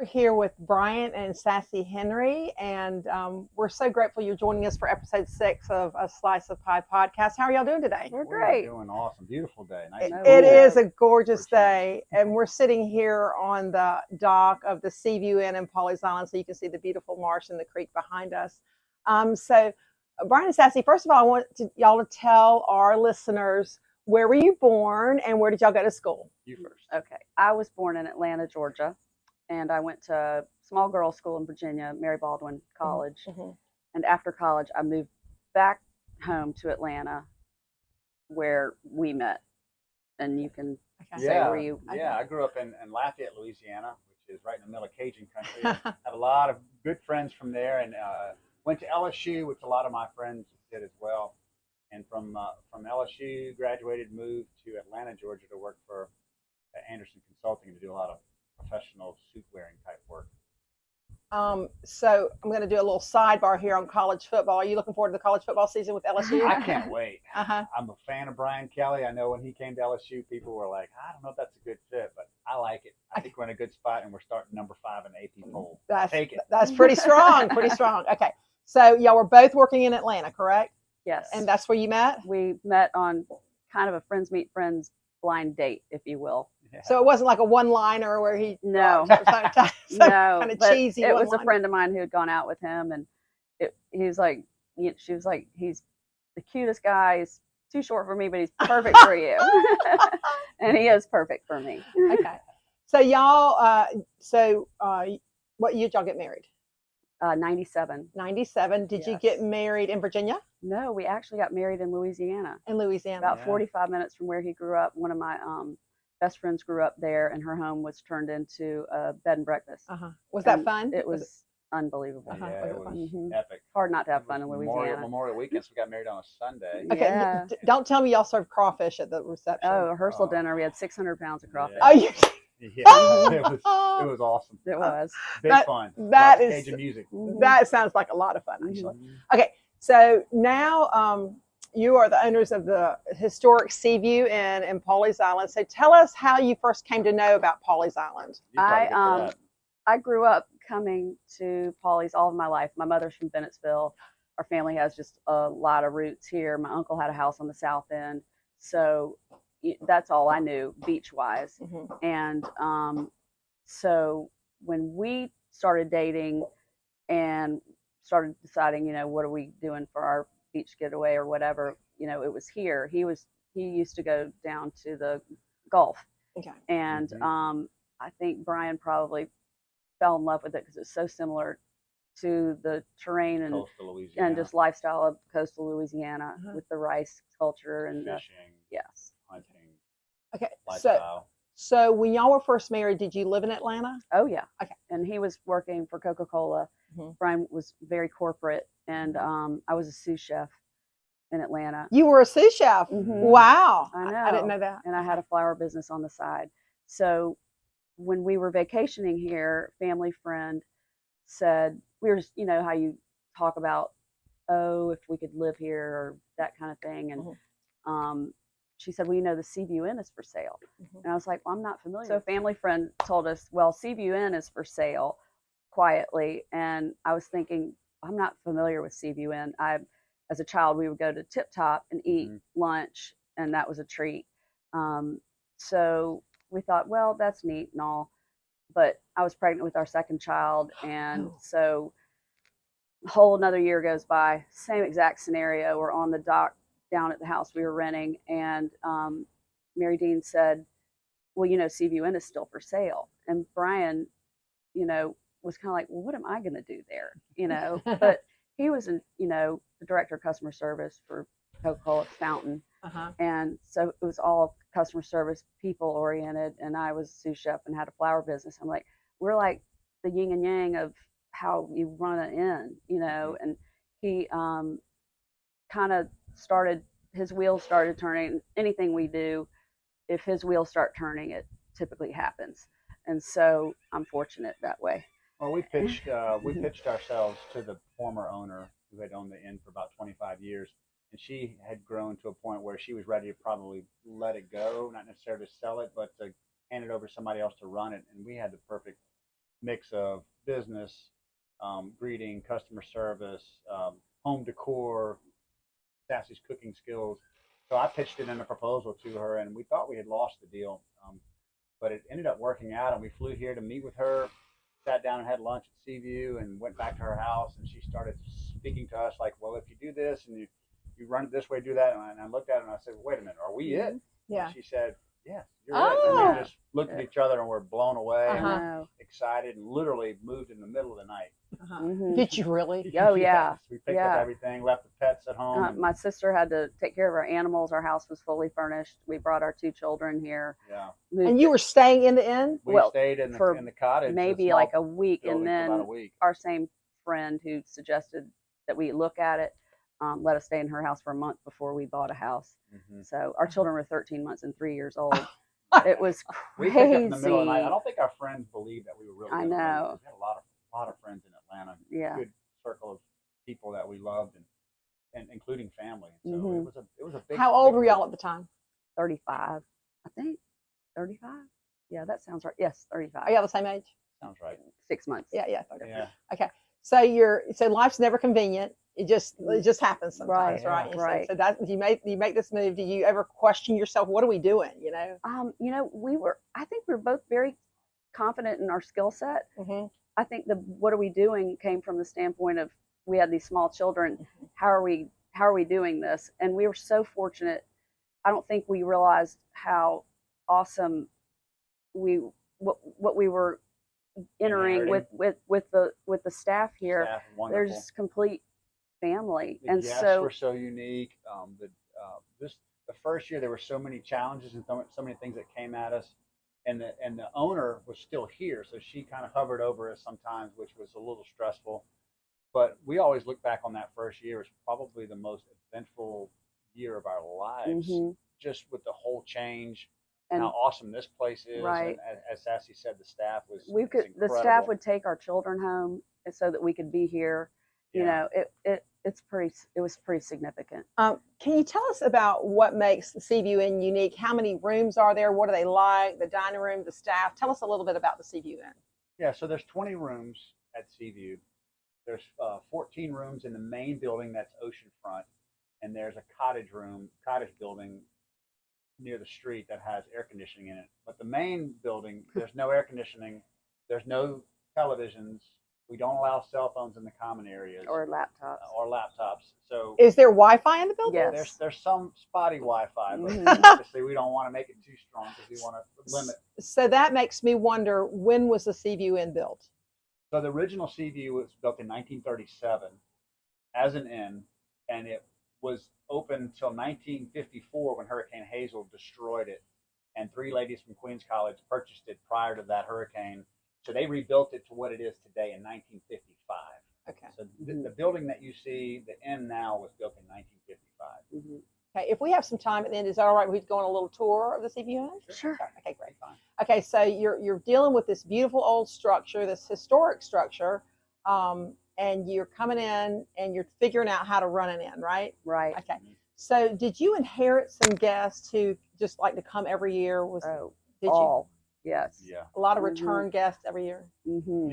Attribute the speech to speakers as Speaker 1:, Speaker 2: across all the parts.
Speaker 1: We're here with Brian and Sassy Henry, and we're so grateful you're joining us for episode 6 of a Slice of Pie podcast. How are y'all doing today?
Speaker 2: We're
Speaker 3: We're
Speaker 2: great.
Speaker 3: doing awesome. Beautiful day. Nice and
Speaker 1: It
Speaker 3: cool.
Speaker 1: is a gorgeous
Speaker 3: For a
Speaker 1: day, and we're sitting here on the dock of the Seaview Inn in Pawleys Island, so you can see the beautiful marsh and the creek behind us. Brian and Sassy, first of all, I want y'all to tell our listeners, where were you born and where did y'all go to school?
Speaker 3: You first.
Speaker 2: Okay. I was born in Atlanta, Georgia, and I went to small girls' school in Virginia, Mary Baldwin College.
Speaker 1: Mm-hmm.
Speaker 2: And after college, I moved back home to Atlanta where we met. And you can
Speaker 1: Okay.
Speaker 2: say where you.
Speaker 3: Yeah, I grew up in Lafayette, Louisiana, which is right in the middle of Cajun country. Had a lot of good friends from there, and went to LSU, which a lot of my friends did as well. And from LSU, graduated, moved to Atlanta, Georgia, to work for Anderson Consulting to do a lot of professional suit wearing type work.
Speaker 1: So I'm going to do a little sidebar here on college football. Are you looking forward to the college football season with LSU?
Speaker 3: I can't wait.
Speaker 1: Uh-huh.
Speaker 3: I'm a fan of Brian Kelly. I know when he came to LSU, people were like, I don't know if that's a good fit, but I like it. I think we're in a good spot, and we're starting number 5 in AP poll. Take it.
Speaker 1: That's pretty strong. Pretty strong. Okay. So y'all were both working in Atlanta, correct?
Speaker 2: Yes.
Speaker 1: And that's where you met?
Speaker 2: We met on kind of a friends meet friends blind date, if you will.
Speaker 3: Yeah.
Speaker 1: So it wasn't like a one-liner where he
Speaker 2: No.
Speaker 1: no
Speaker 2: No,
Speaker 1: kind of
Speaker 2: but
Speaker 1: cheesy.
Speaker 2: it was a
Speaker 1: one-liner.
Speaker 2: friend of mine who had gone out with him, and he was like, she was like, he's the cutest guy. He's too short for me, but he's perfect for you. And he is perfect for me.
Speaker 1: Okay. So y'all, what year did y'all get married?
Speaker 2: 97.
Speaker 1: 97. Did you
Speaker 2: Yes.
Speaker 1: get married in Virginia?
Speaker 2: No, we actually got married in Louisiana,
Speaker 1: In Louisiana.
Speaker 2: about
Speaker 3: Yeah.
Speaker 2: 45 minutes from where he grew up. One of my best friends grew up there, and her home was turned into a bed and breakfast.
Speaker 1: Uh-huh. Was that
Speaker 2: And
Speaker 1: fun?
Speaker 2: it was unbelievable.
Speaker 1: Uh-huh.
Speaker 3: Yeah,
Speaker 1: Was
Speaker 3: it
Speaker 1: it
Speaker 3: was
Speaker 1: fun?
Speaker 2: Mhm.
Speaker 3: epic.
Speaker 2: Hard not to have
Speaker 3: It
Speaker 2: fun in
Speaker 3: was
Speaker 2: Louisiana.
Speaker 3: Memorial weekend, so we got married on a Sunday.
Speaker 1: Okay.
Speaker 2: Yeah.
Speaker 1: Don't tell me y'all served crawfish at the reception.
Speaker 2: Oh, rehearsal
Speaker 3: Oh.
Speaker 2: dinner. We had 600 pounds of crawfish.
Speaker 3: Yeah.
Speaker 1: Oh, you.
Speaker 3: Yeah, it was awesome.
Speaker 2: It was.
Speaker 3: Big
Speaker 1: That-
Speaker 3: fun.
Speaker 1: that
Speaker 3: Lots of
Speaker 1: is-
Speaker 3: Cajun music.
Speaker 1: That sounds like a lot of fun, actually.
Speaker 3: Mhm.
Speaker 1: Okay, so now you are the owners of the historic Seaview Inn in Pawleys Island. So tell us how you first came to know about Pawleys Island.
Speaker 3: You're probably good for
Speaker 2: I
Speaker 3: that.
Speaker 2: I grew up coming to Pawleys all of my life. My mother's from Bennettsville. Our family has just a lot of roots here. My uncle had a house on the south end, so that's all I knew beach wise.
Speaker 1: Mm-hmm.
Speaker 2: And so when we started dating and started deciding, what are we doing for our beach getaway or whatever, it was here. He used to go down to the Gulf,
Speaker 1: Okay.
Speaker 2: and I think Brian probably fell in love with it because it's so similar to the terrain and
Speaker 3: Coastal Louisiana.
Speaker 2: and just lifestyle of coastal Louisiana
Speaker 1: Uh-huh.
Speaker 2: with the rice culture and the,
Speaker 3: fishing,
Speaker 2: yes.
Speaker 3: hunting,
Speaker 1: Okay.
Speaker 3: lifestyle.
Speaker 1: So when y'all were first married, did you live in Atlanta?
Speaker 2: Oh yeah.
Speaker 1: Okay.
Speaker 2: And he was working for Coca-Cola.
Speaker 1: Mhm.
Speaker 2: Brian was very corporate, and I was a sous chef in Atlanta.
Speaker 1: You were a sous chef.
Speaker 2: Mhm.
Speaker 1: Wow.
Speaker 2: I know.
Speaker 1: I didn't know that.
Speaker 2: And I had a flower business on the side. So when we were vacationing here, family friend said, we were just, how you talk about, oh, if we could live here or that kind of thing. And she said, well, the Seaview Inn is for sale.
Speaker 1: Mhm.
Speaker 2: And I was like, well, I'm not familiar. So a family friend told us, well, Seaview Inn is for sale quietly. And I was thinking, I'm not familiar with Seaview Inn. As a child, we would go to Tip Top and eat lunch, and that was a treat. So we thought, well, that's neat and all. But I was pregnant with our second child, and so a whole another year goes by, same exact scenario. We're on the dock down at the house we were renting, and Mary Dean said, well, Seaview Inn is still for sale. And Brian, was kind of like, well, what am I going to do there? But he was, the director of customer service for Coca-Cola Fountain.
Speaker 1: Uh-huh.
Speaker 2: And so it was all customer service, people oriented. And I was a sous chef and had a flower business. I'm like, we're like the yin and yang of how you run an inn, And he kind of his wheels started turning. Anything we do, if his wheels start turning, it typically happens. And so I'm fortunate that way.
Speaker 3: Well, we pitched ourselves to the former owner who had owned the inn for about 25 years, and she had grown to a point where she was ready to probably let it go, not necessarily to sell it, but to hand it over to somebody else to run it. And we had the perfect mix of business, greeting, customer service, home decor, Sassy's cooking skills. So I pitched it in a proposal to her, and we thought we had lost the deal, but it ended up working out. And we flew here to meet with her, sat down and had lunch at Seaview, and went back to her house. And she started speaking to us like, "Well, if you do this and you run it this way, do that." And I looked at her and I said, well, "Wait a minute, are we it?"
Speaker 1: Yeah.
Speaker 3: And she said, "Yes, you're it."
Speaker 1: Oh.
Speaker 3: And we just looked at each other and we're blown away,
Speaker 2: I
Speaker 3: and
Speaker 2: know.
Speaker 3: excited, and literally moved in the middle of the night.
Speaker 1: Did you really?
Speaker 2: Oh, yeah.
Speaker 3: Yes, we picked up everything, left the pets at home. and-
Speaker 2: My sister had to take care of our animals. Our house was fully furnished. We brought our 2 children here.
Speaker 3: yeah,
Speaker 1: And you were staying in the inn?
Speaker 3: we
Speaker 2: Well,
Speaker 3: stayed in
Speaker 2: for
Speaker 3: the cottage,
Speaker 2: maybe
Speaker 3: small
Speaker 2: like a week,
Speaker 3: building,
Speaker 2: and
Speaker 3: for about a
Speaker 2: then
Speaker 3: week.
Speaker 2: our same friend who suggested that we look at it let us stay in her house for a month before we bought a house.
Speaker 3: Mhm.
Speaker 2: So our children were 13 months and 3 years old. It was
Speaker 3: We
Speaker 2: crazy.
Speaker 3: picked up in the middle of the night. I don't think our friends believed that we were really.
Speaker 2: I
Speaker 3: gonna
Speaker 2: know.
Speaker 3: leave. We had a lot of friends in Atlanta.
Speaker 2: Yeah.
Speaker 3: Good circle of people that we loved, and including family. So
Speaker 2: Mhm.
Speaker 3: it was a big.
Speaker 1: How old
Speaker 3: big
Speaker 1: were y'all
Speaker 3: move.
Speaker 1: at the time?
Speaker 2: 35, I think. 35? Yeah, that sounds right. Yes, 35.
Speaker 1: Are y'all the same age?
Speaker 3: Sounds right.
Speaker 2: 6 months.
Speaker 1: Yeah.
Speaker 3: Yeah.
Speaker 1: So life's never convenient. It just happens sometimes,
Speaker 2: Right,
Speaker 1: right?
Speaker 2: right.
Speaker 1: So that you make this move. Do you ever question yourself? What are we doing?
Speaker 2: I think we were both very confident in our skill set.
Speaker 1: Mm-hmm.
Speaker 2: I think the "what are we doing" came from the standpoint of we had these small children.
Speaker 1: Mm-hmm.
Speaker 2: How are we doing this? And we were so fortunate. I don't think we realized how awesome what we were entering with the staff here.
Speaker 3: Staff,
Speaker 2: They're
Speaker 3: wonderful.
Speaker 2: just complete family.
Speaker 3: The
Speaker 2: And
Speaker 3: guests
Speaker 2: so
Speaker 3: were so unique. The first year there were so many challenges and so many things that came at us, and the owner was still here, so she kind of hovered over us sometimes, which was a little stressful. But we always look back on that first year as probably the most eventful year of our lives,
Speaker 2: Mhm.
Speaker 3: just with the whole change
Speaker 2: and
Speaker 3: how awesome this place is.
Speaker 2: Right.
Speaker 3: And as Sassy said, the staff was
Speaker 2: the staff
Speaker 3: incredible.
Speaker 2: would take our children home so that we could be here. You
Speaker 3: Yeah.
Speaker 2: know, it was pretty significant.
Speaker 1: Can you tell us about what makes the Seaview Inn unique? How many rooms are there? What are they like? The dining room, the staff. Tell us a little bit about the Seaview Inn.
Speaker 3: Yeah, so there's 20 rooms at Seaview. There's 14 rooms in the main building that's oceanfront, and there's a cottage building near the street that has air conditioning in it. But the main building, there's no air conditioning, there's no televisions. We don't allow cell phones in the common areas
Speaker 2: Or laptops.
Speaker 3: So
Speaker 1: Is there Wi-Fi in the building?
Speaker 2: Yes.
Speaker 3: there's some spotty Wi-Fi, but
Speaker 2: Mhm.
Speaker 3: obviously we don't want to make it too strong because we want to limit.
Speaker 1: So that makes me wonder, when was the Seaview Inn built?
Speaker 3: So the original Seaview was built in 1937 as an inn, and it was open until 1954 when Hurricane Hazel destroyed it, and 3 ladies from Queens College purchased it prior to that hurricane. So they rebuilt it to what it is today in 1955.
Speaker 1: Okay.
Speaker 3: So the building that you see, the inn now, was built in 1955.
Speaker 2: Mhm.
Speaker 1: Okay. If we have some time at the end, is that all right? We'd go on a little tour of the Seaview Inn?
Speaker 2: Sure.
Speaker 1: Okay, great.
Speaker 3: Fine.
Speaker 1: Okay, so you're dealing with this beautiful old structure, this historic structure, and you're coming in and you're figuring out how to run an inn, right?
Speaker 2: Right.
Speaker 1: Okay. So did you inherit some guests who just like to come every year?
Speaker 2: Oh,
Speaker 1: Did you?
Speaker 2: all. Yes.
Speaker 3: Yeah.
Speaker 1: A lot of
Speaker 2: Mhm.
Speaker 1: return guests every year?
Speaker 2: Mm-hmm.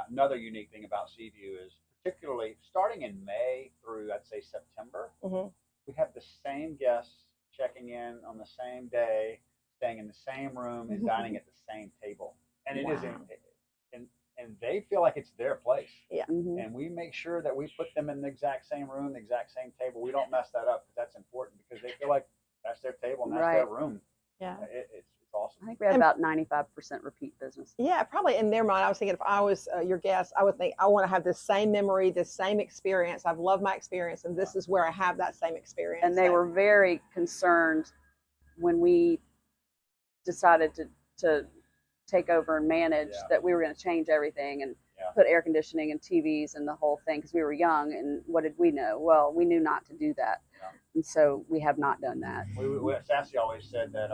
Speaker 3: Another unique thing about Seaview is, particularly starting in May through, I'd say, September,
Speaker 1: Mm-hmm.
Speaker 3: we have the same guests checking in on the same day, staying in the same room, and dining at the same table. And it is,
Speaker 1: Wow.
Speaker 3: and they feel like it's their place.
Speaker 1: Yeah.
Speaker 2: Mm-hmm.
Speaker 3: And we make sure that we put them in the exact same room, the exact same table. We don't mess that up, because that's important, because they feel like that's their table and that's their room.
Speaker 1: Yeah.
Speaker 3: It's awesome.
Speaker 2: I think we had about 95% repeat business.
Speaker 1: Yeah, probably in their mind. I was thinking, if I was your guest, I would think, I want to have this same memory, this same experience. I've loved my experience, and this is where I have that same experience.
Speaker 2: And they were very concerned when we decided to take over and manage that we were going to change everything and put air conditioning and TVs and the whole thing, because we were young. And what did we know? Well, we knew not to do that.
Speaker 3: Yeah.
Speaker 2: And so we have not done that.
Speaker 3: Sassy always said that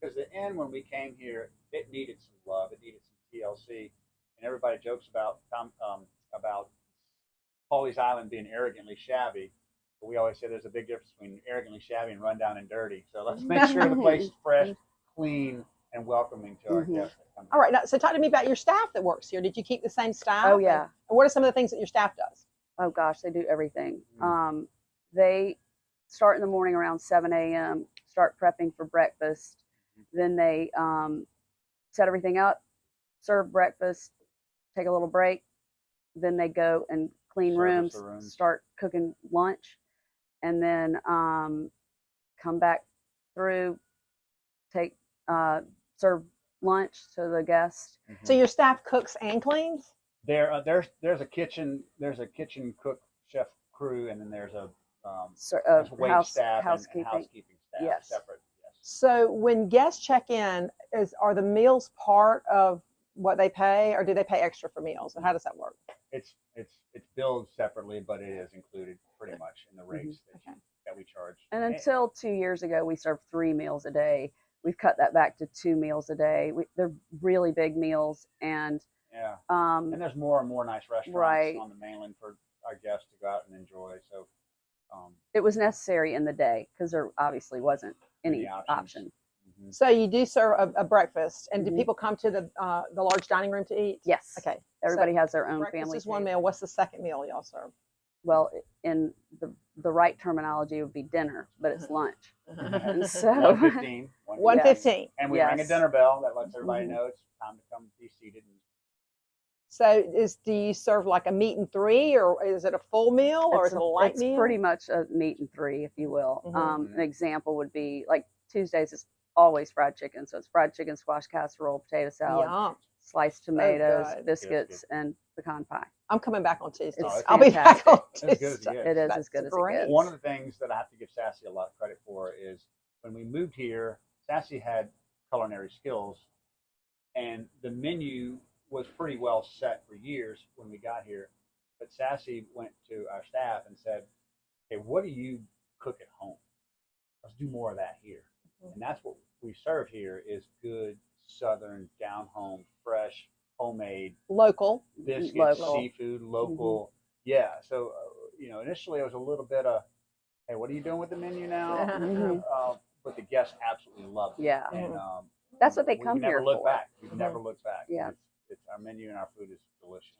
Speaker 3: because the inn, when we came here, it needed some love, it needed some TLC, and everybody jokes about Pawleys Island being arrogantly shabby, but we always say there's a big difference between arrogantly shabby and rundown and dirty. So let's make sure the place is fresh, clean, and welcoming to our
Speaker 2: Mhm.
Speaker 3: guests that come.
Speaker 1: All right. Now, so talk to me about your staff that works here. Did you keep the same staff?
Speaker 2: Oh, yeah.
Speaker 1: And what are some of the things that your staff does?
Speaker 2: Oh gosh, they do everything.
Speaker 3: Mm.
Speaker 2: They start in the morning around 7 a.m., start prepping for breakfast. Then they set everything up, serve breakfast, take a little break. Then they go and clean
Speaker 3: Service
Speaker 2: rooms,
Speaker 3: the rooms.
Speaker 2: start cooking lunch, and then come back through, take serve lunch to the guests.
Speaker 3: Mm-hmm.
Speaker 1: So your staff cooks and cleans?
Speaker 3: There's a kitchen cook chef crew, and then there's a wait staff and housekeeping staff.
Speaker 2: Yes.
Speaker 3: Separate. Yes.
Speaker 1: So when guests check in, are the meals part of what they pay, or do they pay extra for meals? And how does that work?
Speaker 3: It's billed separately, but it is included pretty much in the rates that we charge.
Speaker 2: And until 2 years ago, we served 3 meals a day. We've cut that back to 2 meals a day. They're really big meals, and
Speaker 3: yeah, and there's more and more nice restaurants on the mainland for our guests to go out and enjoy. So
Speaker 2: it was necessary in the day because there obviously wasn't any option.
Speaker 3: Mm-hmm.
Speaker 1: So you do serve a breakfast, and do
Speaker 2: Mhm.
Speaker 1: people come to the large dining room to eat?
Speaker 2: Yes.
Speaker 1: Okay.
Speaker 2: Everybody has their own
Speaker 1: Breakfast
Speaker 2: family.
Speaker 1: is one
Speaker 2: table.
Speaker 1: meal. What's the second meal y'all serve?
Speaker 2: Well, in the right terminology would be dinner, but it's lunch. And so
Speaker 3: 1:15.
Speaker 1: 1:15.
Speaker 3: And we ring a dinner bell that lets everybody
Speaker 2: Mhm.
Speaker 3: know it's time to come be seated.
Speaker 1: So do you serve like a meat and 3, or is it a full meal, or is it a light meal?
Speaker 2: It's pretty much a meat and 3, if you will.
Speaker 1: Mhm.
Speaker 2: An example would be like Tuesdays is always fried chicken, so it's fried chicken, squash casserole, potato salad,
Speaker 1: Yum.
Speaker 2: sliced tomatoes,
Speaker 1: good.
Speaker 2: biscuits, and pecan pie.
Speaker 1: I'm coming back on Tuesday.
Speaker 2: It's
Speaker 1: I'll be back on
Speaker 2: fantastic.
Speaker 3: As good as it
Speaker 1: Tuesday.
Speaker 3: gets.
Speaker 2: It is
Speaker 1: That's
Speaker 2: as good as
Speaker 1: great.
Speaker 2: it gets.
Speaker 3: One of the things that I have to give Sassy a lot of credit for is when we moved here, Sassy had culinary skills, and the menu was pretty well set for years when we got here. But Sassy went to our staff and said, "Hey, what do you cook at home? Let's do more of that here." And that's what we serve here is good Southern, down home, fresh, homemade
Speaker 1: Local.
Speaker 3: biscuits,
Speaker 2: Local.
Speaker 3: seafood, local. Yeah. So, initially it was a little bit of, hey, what are you doing with the menu now?
Speaker 2: Mhm.
Speaker 3: But the guests absolutely loved it.
Speaker 2: Yeah.
Speaker 3: And
Speaker 2: That's what they
Speaker 3: we
Speaker 2: come
Speaker 3: never
Speaker 2: here
Speaker 3: look
Speaker 2: for.
Speaker 3: back. We've never looked back.
Speaker 2: Yeah.
Speaker 3: It's our menu and our food is delicious.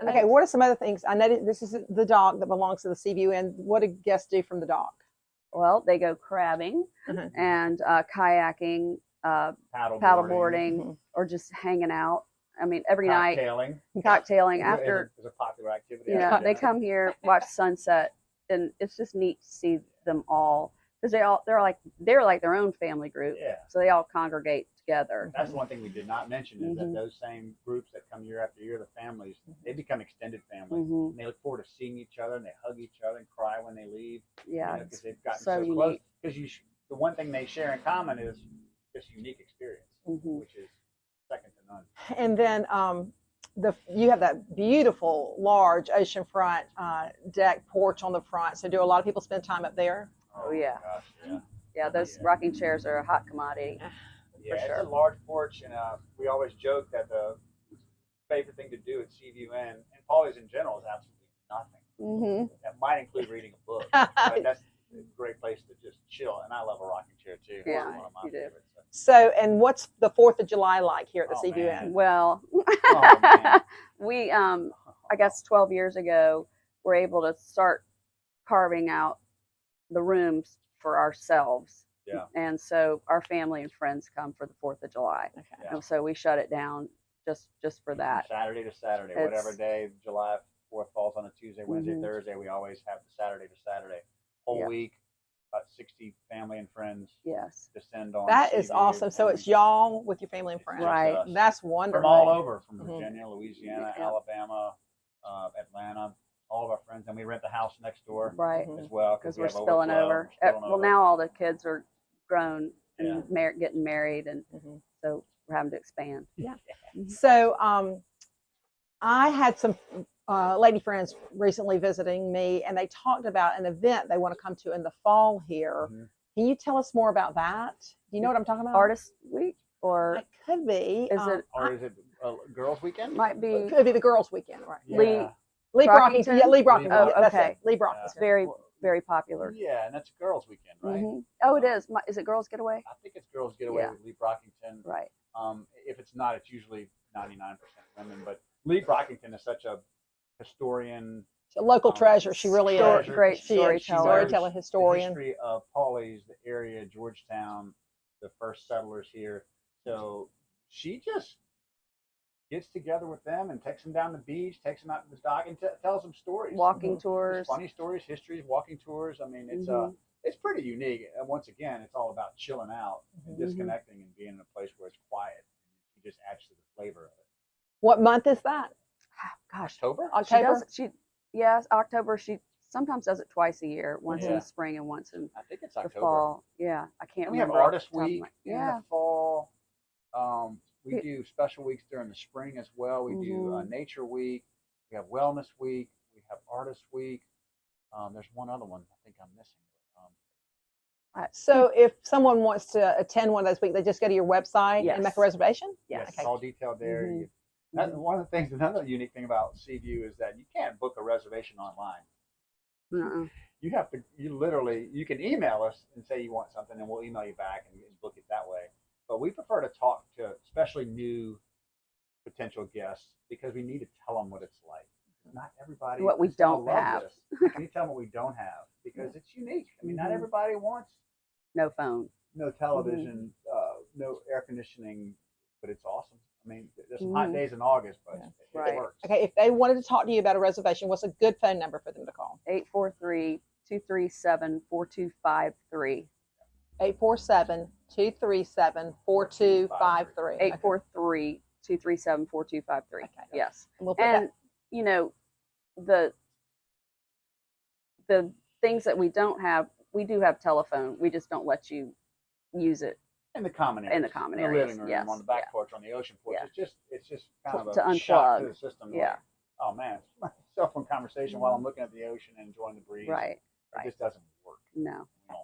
Speaker 1: Okay, what are some other things? I know this is the dock that belongs to the Seaview Inn. What do guests do from the dock?
Speaker 2: Well, they go crabbing
Speaker 1: Mhm.
Speaker 2: and kayaking, paddleboarding,
Speaker 1: Mhm.
Speaker 2: or just hanging out. I mean, every night
Speaker 3: Cocktailing
Speaker 2: after.
Speaker 3: is a popular activity.
Speaker 2: You know,
Speaker 3: after
Speaker 2: they
Speaker 3: dinner.
Speaker 2: come here, watch sunset, and it's just neat to see them all because they're like their own family group.
Speaker 3: Yeah.
Speaker 2: So they all congregate together.
Speaker 3: That's one thing we did not mention is that
Speaker 2: Mhm.
Speaker 3: those same groups that come year after year, the families, they become extended families.
Speaker 2: Mhm.
Speaker 3: And they look forward to seeing each other, and they hug each other and cry when they leave.
Speaker 2: Yeah,
Speaker 3: Because they've gotten
Speaker 2: so
Speaker 3: so close.
Speaker 2: unique.
Speaker 3: Because the one thing they share in common is this unique experience,
Speaker 2: Mhm.
Speaker 3: which is second to none.
Speaker 1: And then you have that beautiful, large oceanfront deck porch on the front. So do a lot of people spend time up there?
Speaker 2: Oh, yeah.
Speaker 3: Gosh, yeah.
Speaker 2: Yeah, those rocking chairs are a hot commodity.
Speaker 3: Yeah, it's
Speaker 2: sure.
Speaker 3: a large porch, and we always joke that the favorite thing to do at Seaview Inn, and Pawleys in general, is absolutely nothing.
Speaker 2: Mm-hmm.
Speaker 3: That might include reading a book, but that's a great place to just chill. And I love a rocking chair too.
Speaker 2: Yeah,
Speaker 3: It's one of my
Speaker 2: you do.
Speaker 3: favorites.
Speaker 1: So, and what's the 4th of July like here at the
Speaker 3: Oh,
Speaker 1: Seaview
Speaker 3: man.
Speaker 1: Inn?
Speaker 2: Well,
Speaker 3: Oh, man.
Speaker 2: we I guess 12 years ago were able to start carving out the rooms for ourselves.
Speaker 3: Yeah.
Speaker 2: And so our family and friends come for the 4th of July.
Speaker 1: Okay.
Speaker 3: Yeah.
Speaker 2: And so we shut it down just for that.
Speaker 3: Saturday to Saturday,
Speaker 2: It's-
Speaker 3: whatever day July 4th falls on a Tuesday, Wednesday,
Speaker 2: Mhm.
Speaker 3: Thursday, we always have the Saturday to Saturday. Whole
Speaker 2: Yeah.
Speaker 3: week, about 60 family and friends
Speaker 2: Yes.
Speaker 3: descend on.
Speaker 1: That is
Speaker 3: Seaview,
Speaker 1: awesome. So
Speaker 3: and
Speaker 1: it's y'all with your family and friends.
Speaker 2: Right.
Speaker 3: us.
Speaker 1: That's wonderful.
Speaker 3: From all over, from
Speaker 1: Mhm.
Speaker 3: Virginia, Louisiana,
Speaker 2: Yeah.
Speaker 3: Alabama, Atlanta, all of our friends. And we rent the house next door
Speaker 2: Right.
Speaker 1: Mhm.
Speaker 3: as well.
Speaker 2: Because
Speaker 3: we
Speaker 2: we're
Speaker 3: have
Speaker 2: spilling
Speaker 3: overflow.
Speaker 2: over.
Speaker 3: We're spilling
Speaker 2: Well,
Speaker 3: over.
Speaker 2: now all the kids are grown
Speaker 3: Yeah.
Speaker 2: and getting married, and
Speaker 1: Mhm.
Speaker 2: so we're having to expand.
Speaker 1: So I had some lady friends recently visiting me, and they talked about an event they want to come to in the fall here.
Speaker 3: Mhm.
Speaker 1: Can you tell us more about that? Do you know what I'm talking about?
Speaker 2: Artist Week, or
Speaker 1: It could be.
Speaker 2: is it
Speaker 3: Or is it Girls Weekend?
Speaker 2: might be
Speaker 1: It could be the girls' weekend, right?
Speaker 3: Yeah.
Speaker 2: Lee
Speaker 1: Lee Brockington.
Speaker 2: Brockington?
Speaker 1: Yeah, Lee Brockington.
Speaker 3: Oh,
Speaker 1: Yeah, that's
Speaker 2: okay.
Speaker 1: it. Lee Brockington.
Speaker 2: very very popular.
Speaker 3: Yeah, and that's girls' weekend, right?
Speaker 2: Oh, it is. Is it Girls Getaway?
Speaker 3: I think it's girls' getaway
Speaker 2: Yeah.
Speaker 3: with Lee Brockington.
Speaker 2: Right.
Speaker 3: If it's not, it's usually 99% women. But Lee Brockington is such a historian.
Speaker 1: She's a local treasure. She really is.
Speaker 2: Great
Speaker 1: She is.
Speaker 2: storyteller.
Speaker 1: Storyteller, historian.
Speaker 3: The history of Pawleys, the area, Georgetown, the first settlers here. So she just gets together with them and takes them down the beach, takes them out to the dock, and tells them stories.
Speaker 2: Walking tours.
Speaker 3: Funny stories, histories, walking tours. I mean, it's pretty unique. And once again, it's all about chilling out and disconnecting and being in a place where it's quiet. She just adds to the flavor of it.
Speaker 1: What month is that?
Speaker 2: Gosh,
Speaker 3: October?
Speaker 2: Yes, October. She sometimes does it twice a year, once in the spring and once in
Speaker 3: I think it's
Speaker 2: the
Speaker 3: October.
Speaker 2: fall. Yeah, I can't
Speaker 3: We
Speaker 2: remember.
Speaker 3: have Artist
Speaker 2: off the top of
Speaker 3: Week
Speaker 2: my-
Speaker 3: in the fall. We do special weeks during the spring as well. We do Nature Week. We have Wellness Week. We have Artist Week. There's one other one I think I'm missing.
Speaker 1: So if someone wants to attend one of those weeks, they just go to your website and make a reservation?
Speaker 3: Yes,
Speaker 1: Okay.
Speaker 3: it's all detailed there. One of the things, another unique thing about Seaview is that you can't book a reservation online. You have to, you can email us and say you want something and we'll email you back and book it that way. But we prefer to talk to especially new potential guests because we need to tell them what it's like. Not everybody.
Speaker 2: What we don't have.
Speaker 3: Can you tell them what we don't have? Because it's unique. I mean, not everybody wants
Speaker 2: no phone,
Speaker 3: no television, no air conditioning, but it's awesome. I mean, there's some hot days in August, but it works.
Speaker 1: Okay, if they wanted to talk to you about a reservation, what's a good phone number for them to call?
Speaker 2: 843-237-4253.
Speaker 1: 847-237-4253.
Speaker 2: 843-237-4253.
Speaker 1: Okay.
Speaker 2: Yes.
Speaker 1: And we'll put
Speaker 2: And you know, the things that we don't have, we do have telephone. We just don't let you use it
Speaker 3: in the common areas.
Speaker 2: In the common
Speaker 3: in the
Speaker 2: areas,
Speaker 3: living room,
Speaker 2: yes,
Speaker 3: on the back porch, on the ocean porch.
Speaker 2: Yeah.
Speaker 3: It's just kind of
Speaker 2: To
Speaker 3: a shock to
Speaker 2: unplug.
Speaker 3: the system.
Speaker 2: Yeah.
Speaker 3: Like, oh man, it's cell phone conversation while I'm looking at the ocean and enjoying the breeze.
Speaker 2: Right.
Speaker 3: It just doesn't work.
Speaker 2: No.
Speaker 3: No.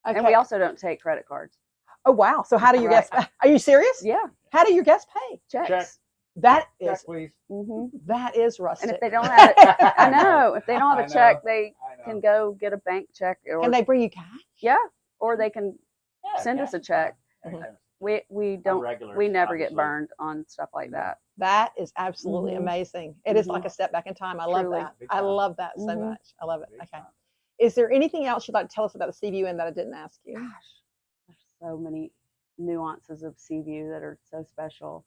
Speaker 1: Okay.
Speaker 2: And we also don't take credit cards.
Speaker 1: Oh wow! So how do your
Speaker 2: Right.
Speaker 1: guests? Are you serious?
Speaker 2: Yeah.
Speaker 1: How do your guests pay?
Speaker 2: Checks.
Speaker 3: Check.
Speaker 1: That
Speaker 3: Check,
Speaker 1: is
Speaker 3: please.
Speaker 1: that is rustic.
Speaker 2: And if they don't have it, I know. If they don't
Speaker 3: I
Speaker 2: have a check,
Speaker 3: know.
Speaker 2: they
Speaker 3: I know.
Speaker 2: can go get a bank check, or
Speaker 1: Can they bring you cash?
Speaker 2: yeah, or they can
Speaker 3: Yeah,
Speaker 2: send us a check. We don't.
Speaker 3: Regulars,
Speaker 2: We never
Speaker 3: obviously.
Speaker 2: get burned on stuff like that.
Speaker 1: That is absolutely amazing. It is like a step back in time. I love
Speaker 2: Truly.
Speaker 1: that.
Speaker 3: Big
Speaker 1: I
Speaker 3: time.
Speaker 1: love that so much. I love it.
Speaker 3: Big
Speaker 1: Okay.
Speaker 3: time.
Speaker 1: Is there anything else you'd like to tell us about the Seaview Inn that I didn't ask you?
Speaker 2: Gosh, there's so many nuances of Seaview that are so special.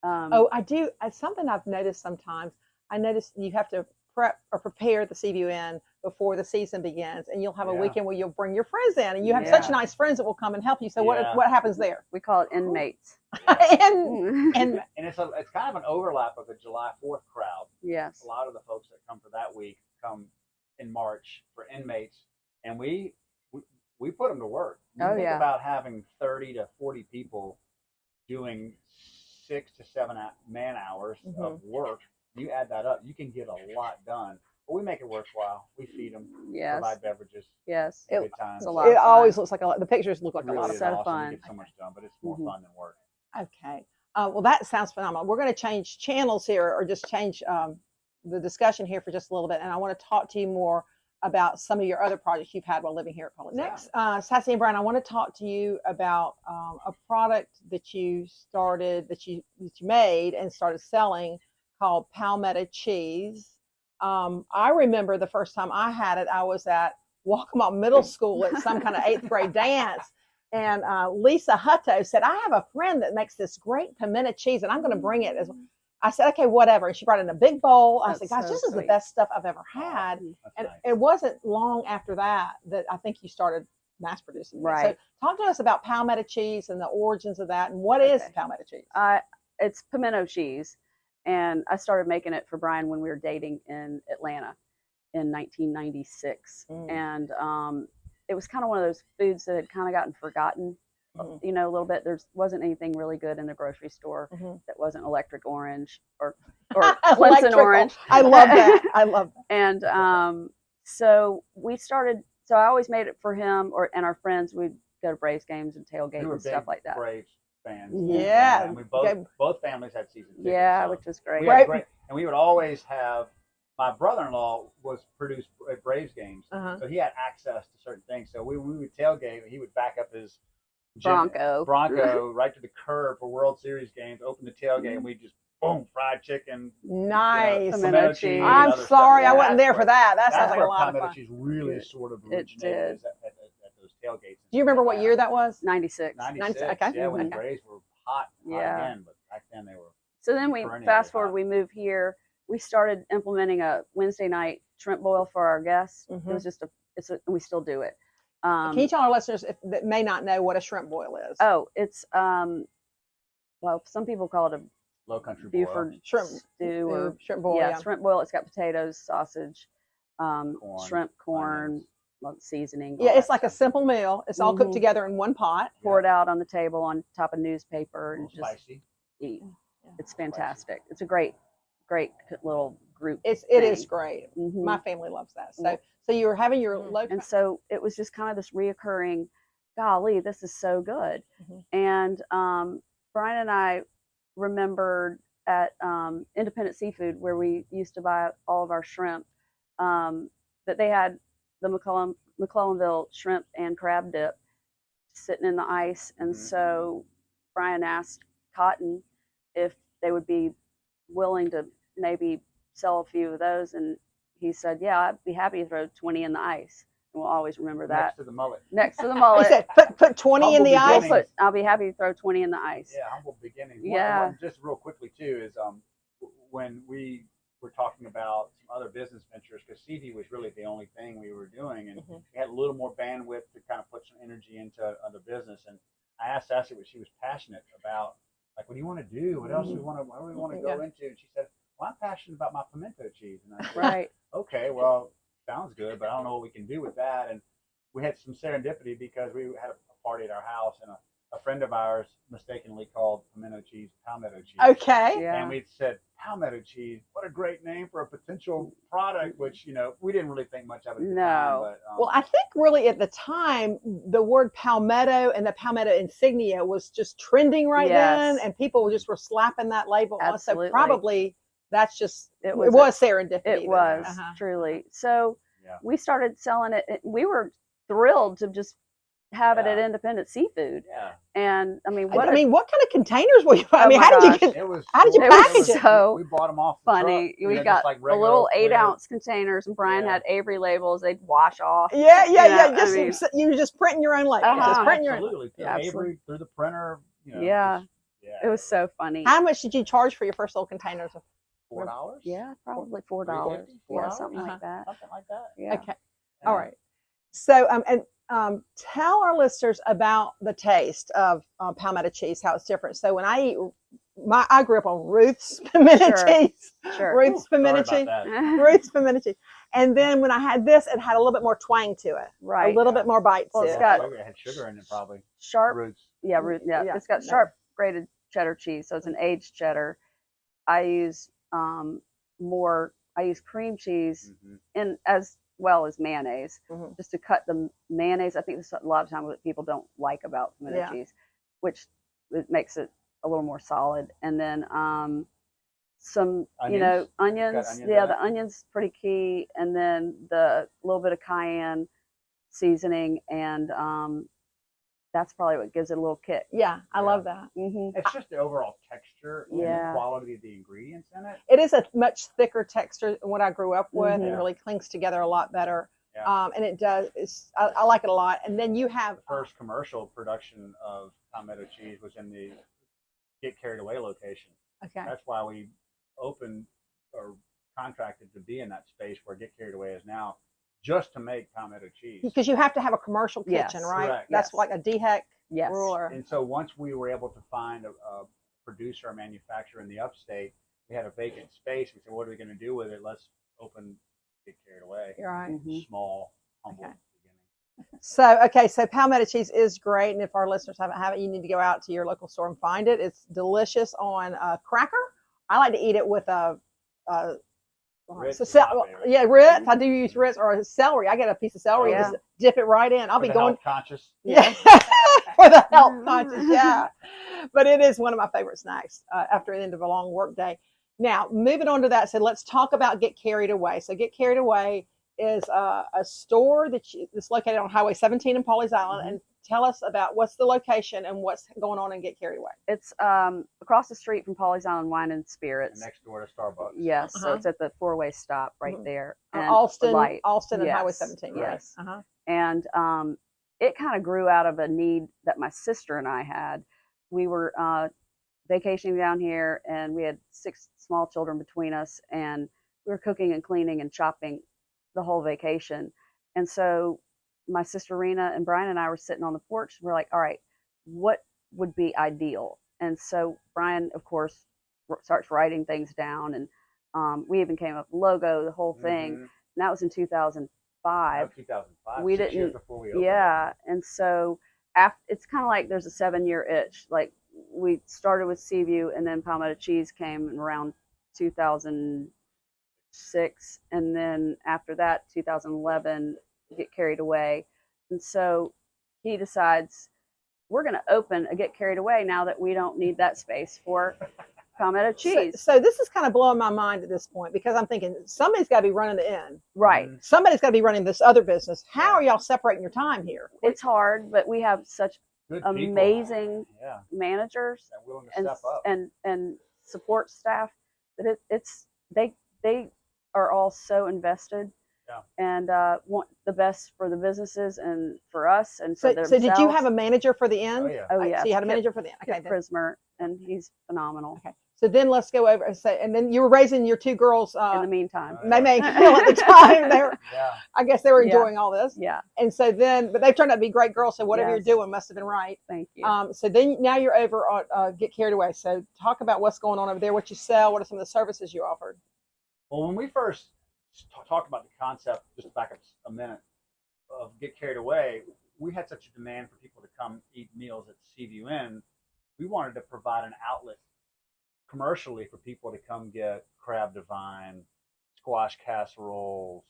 Speaker 1: I do. Something I've noticed sometimes. I notice you have to prep or prepare the Seaview Inn before the season begins, and you'll have a weekend where you'll bring your friends in, and you have such nice friends that will come and help you. So what happens there?
Speaker 2: We call it inmates.
Speaker 1: and
Speaker 3: it's kind of an overlap of the July 4th crowd.
Speaker 2: Yes.
Speaker 3: A lot of the folks that come for that week come in March for inmates, and we put them to work. You think about having 30 to 40 people doing 6 to 7 man hours of work. You add that up, you can get a lot done. But we make it worthwhile. We feed them, provide beverages.
Speaker 2: Yes.
Speaker 3: Good times.
Speaker 2: It's a lot.
Speaker 1: it always looks like a lot. The pictures look like
Speaker 3: Really
Speaker 1: a lot of
Speaker 3: is
Speaker 1: fun.
Speaker 2: So
Speaker 3: awesome.
Speaker 2: fun.
Speaker 3: You get so much done, but it's more fun than work.
Speaker 1: Okay. Well, that sounds phenomenal. We're going to change channels here, or just change the discussion here for just a little bit, and I want to talk to you more about some of your other projects you've had while living here at Pawleys. Next, Sassy and Brian, I want to talk to you about a product that you started, that you made and started selling, called Palmetto Cheese. I remember the first time I had it, I was at Waccamaw Middle School at some kind of 8th grade dance. And Lisa Hutto said, I have a friend that makes this great pimento cheese, and I'm going to bring it. I said, okay, whatever. And she brought it in a big bowl. I said, gosh, this is the best stuff I've ever had. And it wasn't long after that I think you started mass producing.
Speaker 2: Right.
Speaker 1: So talk to us about Palmetto cheese and the origins of that. And what is Palmetto cheese?
Speaker 2: It's pimento cheese. And I started making it for Brian when we were dating in Atlanta in 1996. And it was kind of one of those foods that had kind of gotten forgotten, you know, a little bit. There wasn't anything really good in the grocery store that wasn't electric orange or Clemson orange.
Speaker 1: I love that. I love that.
Speaker 2: And so we started. So I always made it for him and our friends. We'd go to Braves games and tailgate and stuff like that.
Speaker 3: Braves fans.
Speaker 1: Yeah.
Speaker 3: And we both families had season tickets.
Speaker 2: Yeah,
Speaker 3: so
Speaker 2: which was great.
Speaker 3: We had great. And we would always have my brother-in-law was produced at Braves games,
Speaker 1: Uh-huh.
Speaker 3: so he had access to certain things. So we would tailgate, he would back up his
Speaker 2: Bronco.
Speaker 3: right to the curb for World Series games, open the tailgate, and we just boom, fried chicken,
Speaker 1: Nice.
Speaker 2: Pimento cheese.
Speaker 3: and
Speaker 1: I'm
Speaker 3: other
Speaker 1: sorry
Speaker 3: stuff.
Speaker 1: I wasn't
Speaker 3: That's
Speaker 1: there for
Speaker 3: where-
Speaker 1: that. That sounds
Speaker 3: That's
Speaker 1: like a
Speaker 3: where
Speaker 1: lot of
Speaker 3: Palmetto
Speaker 1: fun.
Speaker 3: cheese really
Speaker 2: It-
Speaker 3: sort of
Speaker 2: it
Speaker 3: originated,
Speaker 2: did.
Speaker 3: is at those tailgates.
Speaker 1: Do you remember what year that was?
Speaker 2: 96.
Speaker 3: 96.
Speaker 1: Okay.
Speaker 3: Yeah, when the
Speaker 1: Okay.
Speaker 3: Braves were hot
Speaker 2: Yeah.
Speaker 3: again, but back then they were.
Speaker 2: So then we
Speaker 3: perennially
Speaker 2: fast forward,
Speaker 3: hot.
Speaker 2: we moved here. We started implementing a Wednesday night shrimp boil for our guests. It was just we still do it.
Speaker 1: Can you tell our listeners that may not know what a shrimp boil is?
Speaker 2: Oh, it's well, some people call it a
Speaker 3: Low country
Speaker 2: Buford
Speaker 3: boil.
Speaker 1: Shrimp
Speaker 2: stew or
Speaker 1: shrimp boil.
Speaker 2: yeah,
Speaker 1: Yeah.
Speaker 2: shrimp boil. It's got potatoes, sausage, shrimp, corn,
Speaker 3: onions.
Speaker 2: seasoning.
Speaker 1: Yeah,
Speaker 2: all
Speaker 1: it's
Speaker 2: that
Speaker 1: like a
Speaker 2: stuff.
Speaker 1: simple meal. It's all cooked
Speaker 2: Mhm.
Speaker 1: together in one pot.
Speaker 2: Pour it out on the table on top of newspaper
Speaker 3: A
Speaker 2: and
Speaker 3: little
Speaker 2: just
Speaker 3: spicy.
Speaker 2: eat.
Speaker 1: Yeah.
Speaker 2: It's fantastic. It's a great little group.
Speaker 1: It
Speaker 2: thing.
Speaker 1: is great.
Speaker 2: Mhm.
Speaker 1: My family loves that. So
Speaker 2: Well-
Speaker 1: so you were having your low.
Speaker 2: And so it was just kind of this reoccurring, golly, this is so good.
Speaker 1: Mhm.
Speaker 2: And Brian and I remembered at Independent Seafood, where we used to buy all of our shrimp, that they had the McClellanville shrimp and crab dip sitting in the ice. And so Brian asked Cotton if they would be willing to maybe sell a few of those. And he said, yeah, I'd be happy to throw 20 in the ice. And we'll always remember that.
Speaker 3: Next to the mullet.
Speaker 2: Next to the
Speaker 1: He
Speaker 2: mullet.
Speaker 1: said, put 20 in the
Speaker 3: Humble
Speaker 1: ice.
Speaker 3: beginnings.
Speaker 2: I'll be happy to throw 20 in the ice.
Speaker 3: Yeah, humble beginnings.
Speaker 2: Yeah.
Speaker 3: Just real quickly too is when we were talking about some other business ventures, because Seaview was really the only thing we were doing, and we had a little more bandwidth to kind of put some energy into other business. And I asked Sassy what she was passionate about. Like, what do you want to do? What else do we want to? What do we want to go into? And she said, "Well, I'm passionate about my pimento cheese." And I said,
Speaker 2: Right.
Speaker 3: "Okay, well, sounds good, but I don't know what we can do with that." And we had some serendipity because we had a party at our house, and a friend of ours mistakenly called pimento cheese Palmetto cheese.
Speaker 1: Okay.
Speaker 2: Yeah.
Speaker 3: And we said, Palmetto cheese, what a great name for a potential product, which, we didn't really think much of it at the time.
Speaker 2: No.
Speaker 3: But,
Speaker 1: Well, I think really at the time, the word palmetto and the palmetto insignia was just trending right then,
Speaker 2: Yes.
Speaker 1: and people just were slapping that label on. So
Speaker 2: Absolutely.
Speaker 1: probably that's just,
Speaker 2: It
Speaker 1: it
Speaker 2: was
Speaker 1: was serendipity.
Speaker 2: It was truly. So we started selling it. We were thrilled to just have it at Independent Seafood.
Speaker 3: Yeah.
Speaker 2: And I mean,
Speaker 1: what kind of containers were you? I mean,
Speaker 2: my
Speaker 1: how did you
Speaker 2: gosh.
Speaker 1: get?
Speaker 3: It was
Speaker 1: How did you
Speaker 3: cool.
Speaker 1: package it?
Speaker 2: So
Speaker 3: we bought them off the
Speaker 2: funny.
Speaker 3: truck,
Speaker 2: We
Speaker 3: just
Speaker 2: got
Speaker 3: like
Speaker 2: a
Speaker 3: regular
Speaker 2: little
Speaker 3: clear.
Speaker 2: 8-ounce containers, and Brian had Avery labels. They'd wash off.
Speaker 1: Yeah.
Speaker 2: I mean-
Speaker 1: Just you were just printing your own label. Just
Speaker 2: Uh-huh.
Speaker 1: printing your own.
Speaker 3: Absolutely. Through Avery, through the printer.
Speaker 2: Yeah. It was so funny.
Speaker 1: How much did you charge for your first little containers?
Speaker 3: $4?
Speaker 2: Yeah, probably $4.
Speaker 3: $3.50?
Speaker 2: Yeah,
Speaker 3: $4?
Speaker 2: something like that.
Speaker 3: Something like that.
Speaker 2: Yeah.
Speaker 1: Okay. All right. So, tell our listeners about the taste of Palmetto cheese, how it's different. So when I eat, I grew up on Ruth's pimento
Speaker 2: Sure.
Speaker 1: cheese,
Speaker 2: Sure.
Speaker 1: Ruth's
Speaker 3: Sorry
Speaker 1: pimento
Speaker 3: about
Speaker 1: cheese,
Speaker 3: that.
Speaker 1: Ruth's pimento cheese. And then when I had this, it had a little bit more twang to it,
Speaker 2: Right.
Speaker 1: a little bit more bite
Speaker 2: Well,
Speaker 1: to
Speaker 2: it's
Speaker 1: it.
Speaker 2: got-
Speaker 3: It had sugar in it, probably.
Speaker 2: Sharp.
Speaker 3: Roots.
Speaker 2: Yeah,
Speaker 1: Yeah.
Speaker 2: it's got sharp grated cheddar cheese, so it's an aged cheddar. I use I use cream cheese and as well as mayonnaise, just to cut the mayonnaise. I think this is a lot of times what people don't like about pimento cheese, which it makes it a little more solid. And then some
Speaker 3: Onions?
Speaker 2: onions.
Speaker 3: Got onions
Speaker 2: Yeah,
Speaker 3: in
Speaker 2: the
Speaker 3: it?
Speaker 2: onions pretty key, and then the little bit of cayenne seasoning, and that's probably what gives it a little kick.
Speaker 1: Yeah, I love that.
Speaker 3: It's just the overall texture and
Speaker 2: Yeah.
Speaker 3: the quality of the ingredients in it.
Speaker 1: It is a much thicker texture than what I grew up with. It
Speaker 3: Yeah.
Speaker 1: really clings together a lot better.
Speaker 3: Yeah.
Speaker 1: And it does. I like it a lot. And then you have
Speaker 3: The first commercial production of Palmetto cheese was in the Get Carried Away location.
Speaker 1: okay.
Speaker 3: That's why we opened or contracted to be in that space where Get Carried Away is now, just to make Palmetto cheese.
Speaker 1: Because you have to have a commercial
Speaker 2: Yes.
Speaker 1: kitchen, right?
Speaker 3: Correct.
Speaker 1: That's
Speaker 2: Yes.
Speaker 1: like a DHEC
Speaker 2: Yes.
Speaker 1: rule.
Speaker 3: And so once we were able to find a producer or manufacturer in the upstate, we had a vacant space. We said, what are we going to do with it? Let's open Get Carried Away.
Speaker 1: You're right.
Speaker 3: Small, humble
Speaker 1: Okay.
Speaker 3: beginning.
Speaker 1: So Palmetto cheese is great. And if our listeners haven't had it, you need to go out to your local store and find it. It's delicious on a cracker. I like to eat it with
Speaker 3: Ritz
Speaker 1: so
Speaker 3: is my favorite.
Speaker 1: Ritz. I do use Ritz or celery. I get a piece of celery and
Speaker 2: Yeah.
Speaker 1: just dip it right in. I'll
Speaker 3: For
Speaker 1: be
Speaker 3: the
Speaker 1: going
Speaker 3: health conscious.
Speaker 1: yeah for the health conscious. Yeah, but it is one of my favorite snacks after the end of a long work day. Now, moving on to that, so let's talk about Get Carried Away. So Get Carried Away is a store that's located on Highway 17 in Pawleys Island. And tell us about what's the location and what's going on in Get Carried Away.
Speaker 2: It's across the street from Pawleys Island Wine and Spirits.
Speaker 3: Next door to Starbucks.
Speaker 2: Yes, so it's at the four-way stop right there. And
Speaker 1: Alston and
Speaker 2: yes,
Speaker 1: Highway 17, right?
Speaker 2: Yes. And it kind of grew out of a need that my sister and I had. We were vacationing down here, and we had 6 small children between us, and we were cooking and cleaning and shopping the whole vacation. And so my sister Rena and Brian and I were sitting on the porch. We're like, all right, what would be ideal? And so Brian, of course, starts writing things down, and we even came up with the logo, the whole thing. And that was in 2005.
Speaker 3: No, 2005.
Speaker 2: We
Speaker 3: 6
Speaker 2: didn't.
Speaker 3: years before we opened.
Speaker 2: Yeah, and so it's kind of like there's a 7-year itch. Like we started with Seaview, and then Palmetto Cheese came around 2006, and then after that, 2011, Get Carried Away. And so he decides we're going to open a Get Carried Away now that we don't need that space for Palmetto Cheese.
Speaker 1: So this is kind of blowing my mind at this point, because I'm thinking somebody's got to be running the inn.
Speaker 2: Right.
Speaker 1: Somebody's got to be running this other business. How are y'all separating your time here?
Speaker 2: It's hard, but we have such
Speaker 3: Good
Speaker 2: amazing
Speaker 3: people.
Speaker 2: managers
Speaker 3: That willing to
Speaker 2: and
Speaker 3: step up.
Speaker 2: and support staff that they are all so invested. And want the best for the businesses and for us and for themselves.
Speaker 1: So did you have a manager for the inn?
Speaker 3: Oh, yeah.
Speaker 2: Oh, yeah.
Speaker 1: So you had a manager for the inn. Okay.
Speaker 2: Prismer, and he's phenomenal.
Speaker 1: Okay. So then let's go over. And then you were raising your 2 girls.
Speaker 2: In the meantime,
Speaker 1: May and Phil at the time. I guess they were enjoying all this.
Speaker 2: Yeah.
Speaker 1: And so then, but they've turned out to be great girls. So whatever
Speaker 2: Yes.
Speaker 1: you're doing must have been right.
Speaker 2: Thank you.
Speaker 1: So then now you're over on Get Carried Away. So talk about what's going on over there, what you sell, what are some of the services you offered?
Speaker 3: Well, when we first talked about the concept, just back up a minute, of Get Carried Away, we had such a demand for people to come eat meals at Seaview Inn. We wanted to provide an outlet commercially for people to come get crab divine, squash casseroles,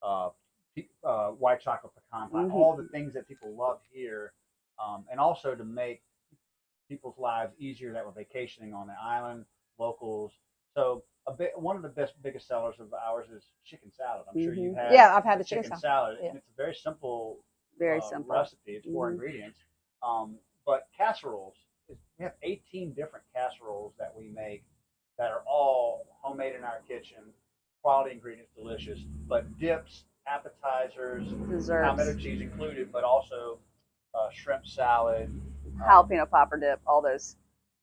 Speaker 3: white chocolate pecan pie, all the things that people love here, and also to make people's lives easier that were vacationing on the island, locals. So one of the biggest sellers of ours is chicken salad. I'm sure you've had.
Speaker 1: Yeah, I've had the chicken
Speaker 3: salad.
Speaker 1: Yeah.
Speaker 3: And it's a very simple,
Speaker 2: simple
Speaker 3: recipe. It's 4 ingredients. But casseroles, we have 18 different casseroles that we make that are all homemade in our kitchen, quality ingredients, delicious. But dips, appetizers,
Speaker 2: desserts,
Speaker 3: Palmetto cheese included, but also shrimp salad,
Speaker 2: jalapeno popper dip, all those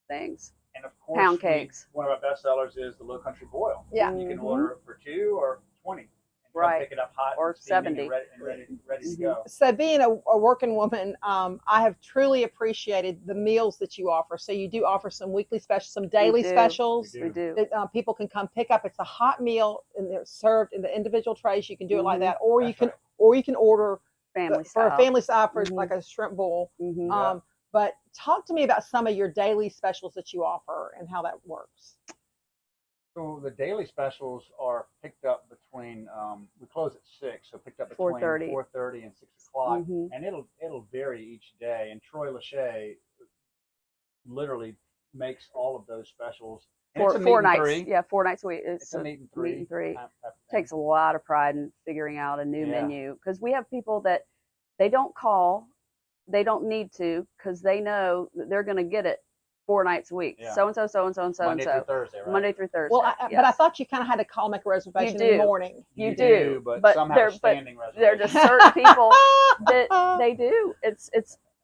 Speaker 2: things.
Speaker 3: and of course,
Speaker 2: pound cakes.
Speaker 3: One of our best sellers is the Low Country Boil.
Speaker 1: Yeah.
Speaker 3: You can order it for 2 or 20. And
Speaker 2: Right.
Speaker 3: Pick it up hot
Speaker 2: Or
Speaker 3: and steaming
Speaker 2: 70.
Speaker 3: and ready to go.
Speaker 1: So being a working woman, I have truly appreciated the meals that you offer. So you do offer some weekly specials, some daily
Speaker 2: do.
Speaker 1: specials
Speaker 3: We
Speaker 2: We do.
Speaker 1: that people can come pick up. It's a hot meal and they're served in the individual trays. You can do it like that, or
Speaker 3: That's
Speaker 1: you can order
Speaker 2: Family
Speaker 1: for
Speaker 2: style.
Speaker 1: a family style for like a shrimp bowl.
Speaker 2: Mhm.
Speaker 1: But talk to me about some of your daily specials that you offer and how that works.
Speaker 3: So the daily specials are picked up between we close at 6, so picked up between
Speaker 2: 4:30.
Speaker 3: 4:30 and 6 o'clock,
Speaker 2: Mhm.
Speaker 3: and it'll vary each day. And Troy Lachey literally makes all of those specials. And it's a meet
Speaker 2: Four
Speaker 3: and
Speaker 2: nights.
Speaker 3: three.
Speaker 2: Yeah, 4 nights a week.
Speaker 3: It's a meet and three.
Speaker 2: Meet and three.
Speaker 3: type of thing.
Speaker 2: Takes a lot of pride in figuring out a new
Speaker 3: Yeah.
Speaker 2: menu, because we have people that they don't call, they don't need to, because they know that they're going to get it 4 nights a week.
Speaker 3: Yeah.
Speaker 2: So and so, so and so, and so and
Speaker 3: Monday through
Speaker 2: so.
Speaker 3: Thursday, right?
Speaker 2: Monday through Thursday.
Speaker 1: Well, but I thought you kind of had to call, make a reservation in the
Speaker 2: do.
Speaker 1: morning.
Speaker 2: You do,
Speaker 3: but
Speaker 2: but
Speaker 3: some have
Speaker 2: they're-
Speaker 3: a standing reservation.
Speaker 2: there are just certain people that they do. It's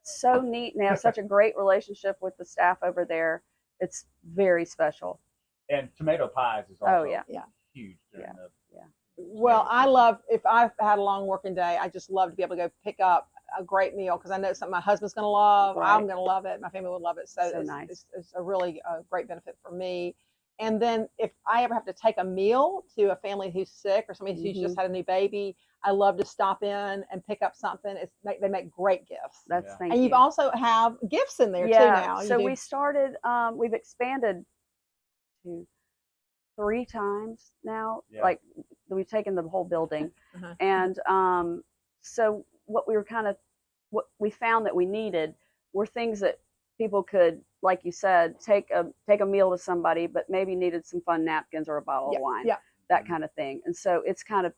Speaker 2: so neat, and they have such a great relationship with the staff over there. It's very special.
Speaker 3: And tomato pies is also
Speaker 2: yeah.
Speaker 3: huge during
Speaker 2: Yeah.
Speaker 3: the
Speaker 1: Well, I love, if I've had a long working day, I just love to be able to go pick up a great meal, because I know it's something my husband's going to love.
Speaker 2: Right.
Speaker 1: I'm going to love it. My family would love it. So,
Speaker 2: nice.
Speaker 1: it's a really great benefit for me. And then if I ever have to take a meal to a family who's sick or somebody who's just had a new baby, I love to stop in and pick up something. They make great gifts.
Speaker 2: That's
Speaker 3: Yeah.
Speaker 2: thank
Speaker 1: And
Speaker 2: you.
Speaker 1: you've also have gifts in there too
Speaker 2: Yeah.
Speaker 1: now.
Speaker 2: So we started. We've expanded to 3 times now.
Speaker 3: Yeah.
Speaker 2: Like we've taken the whole building,
Speaker 1: Uh-huh.
Speaker 2: and so what we found that we needed were things that people could, like you said, take a meal to somebody, but maybe needed some fun napkins or a bottle
Speaker 1: Yeah,
Speaker 2: of wine,
Speaker 1: yeah.
Speaker 2: that kind of thing. And so it's kind of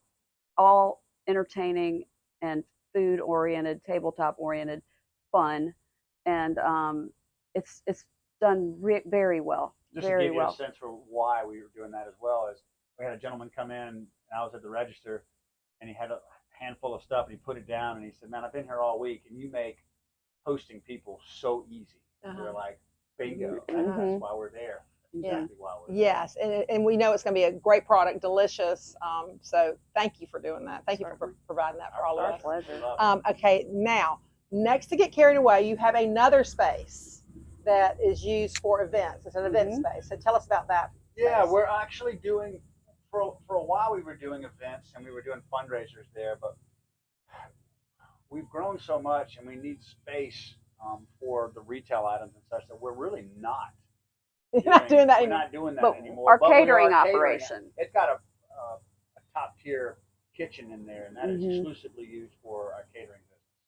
Speaker 2: all entertaining and food oriented, tabletop oriented, fun, and it's done very well,
Speaker 3: Just to
Speaker 2: very
Speaker 3: give you
Speaker 2: well.
Speaker 3: a sense for why we were doing that as well, is we had a gentleman come in, and I was at the register, and he had a handful of stuff, and he put it down, and he said, "Man, I've been here all week, and you make hosting people so easy." We're like, bingo, that's why we're there. That's exactly why we're there.
Speaker 1: Yes, and we know it's going to be a great product, delicious. So thank you for doing that. Thank you for providing that for all of us.
Speaker 2: Pleasure.
Speaker 1: Okay, now next to Get Carried Away, you have another space that is used for events. It's an event space. So tell us about that.
Speaker 3: Yeah,
Speaker 1: space.
Speaker 3: we're actually doing, for a while we were doing events and we were doing fundraisers there, but we've grown so much and we need space for the retail items and such that we're really not.
Speaker 1: You're not doing that
Speaker 3: We're
Speaker 1: anymore.
Speaker 3: not doing that
Speaker 2: But
Speaker 3: anymore.
Speaker 2: our
Speaker 3: But we
Speaker 2: catering
Speaker 3: are
Speaker 2: operation.
Speaker 3: It's got a top tier kitchen in there, and that is exclusively used for our catering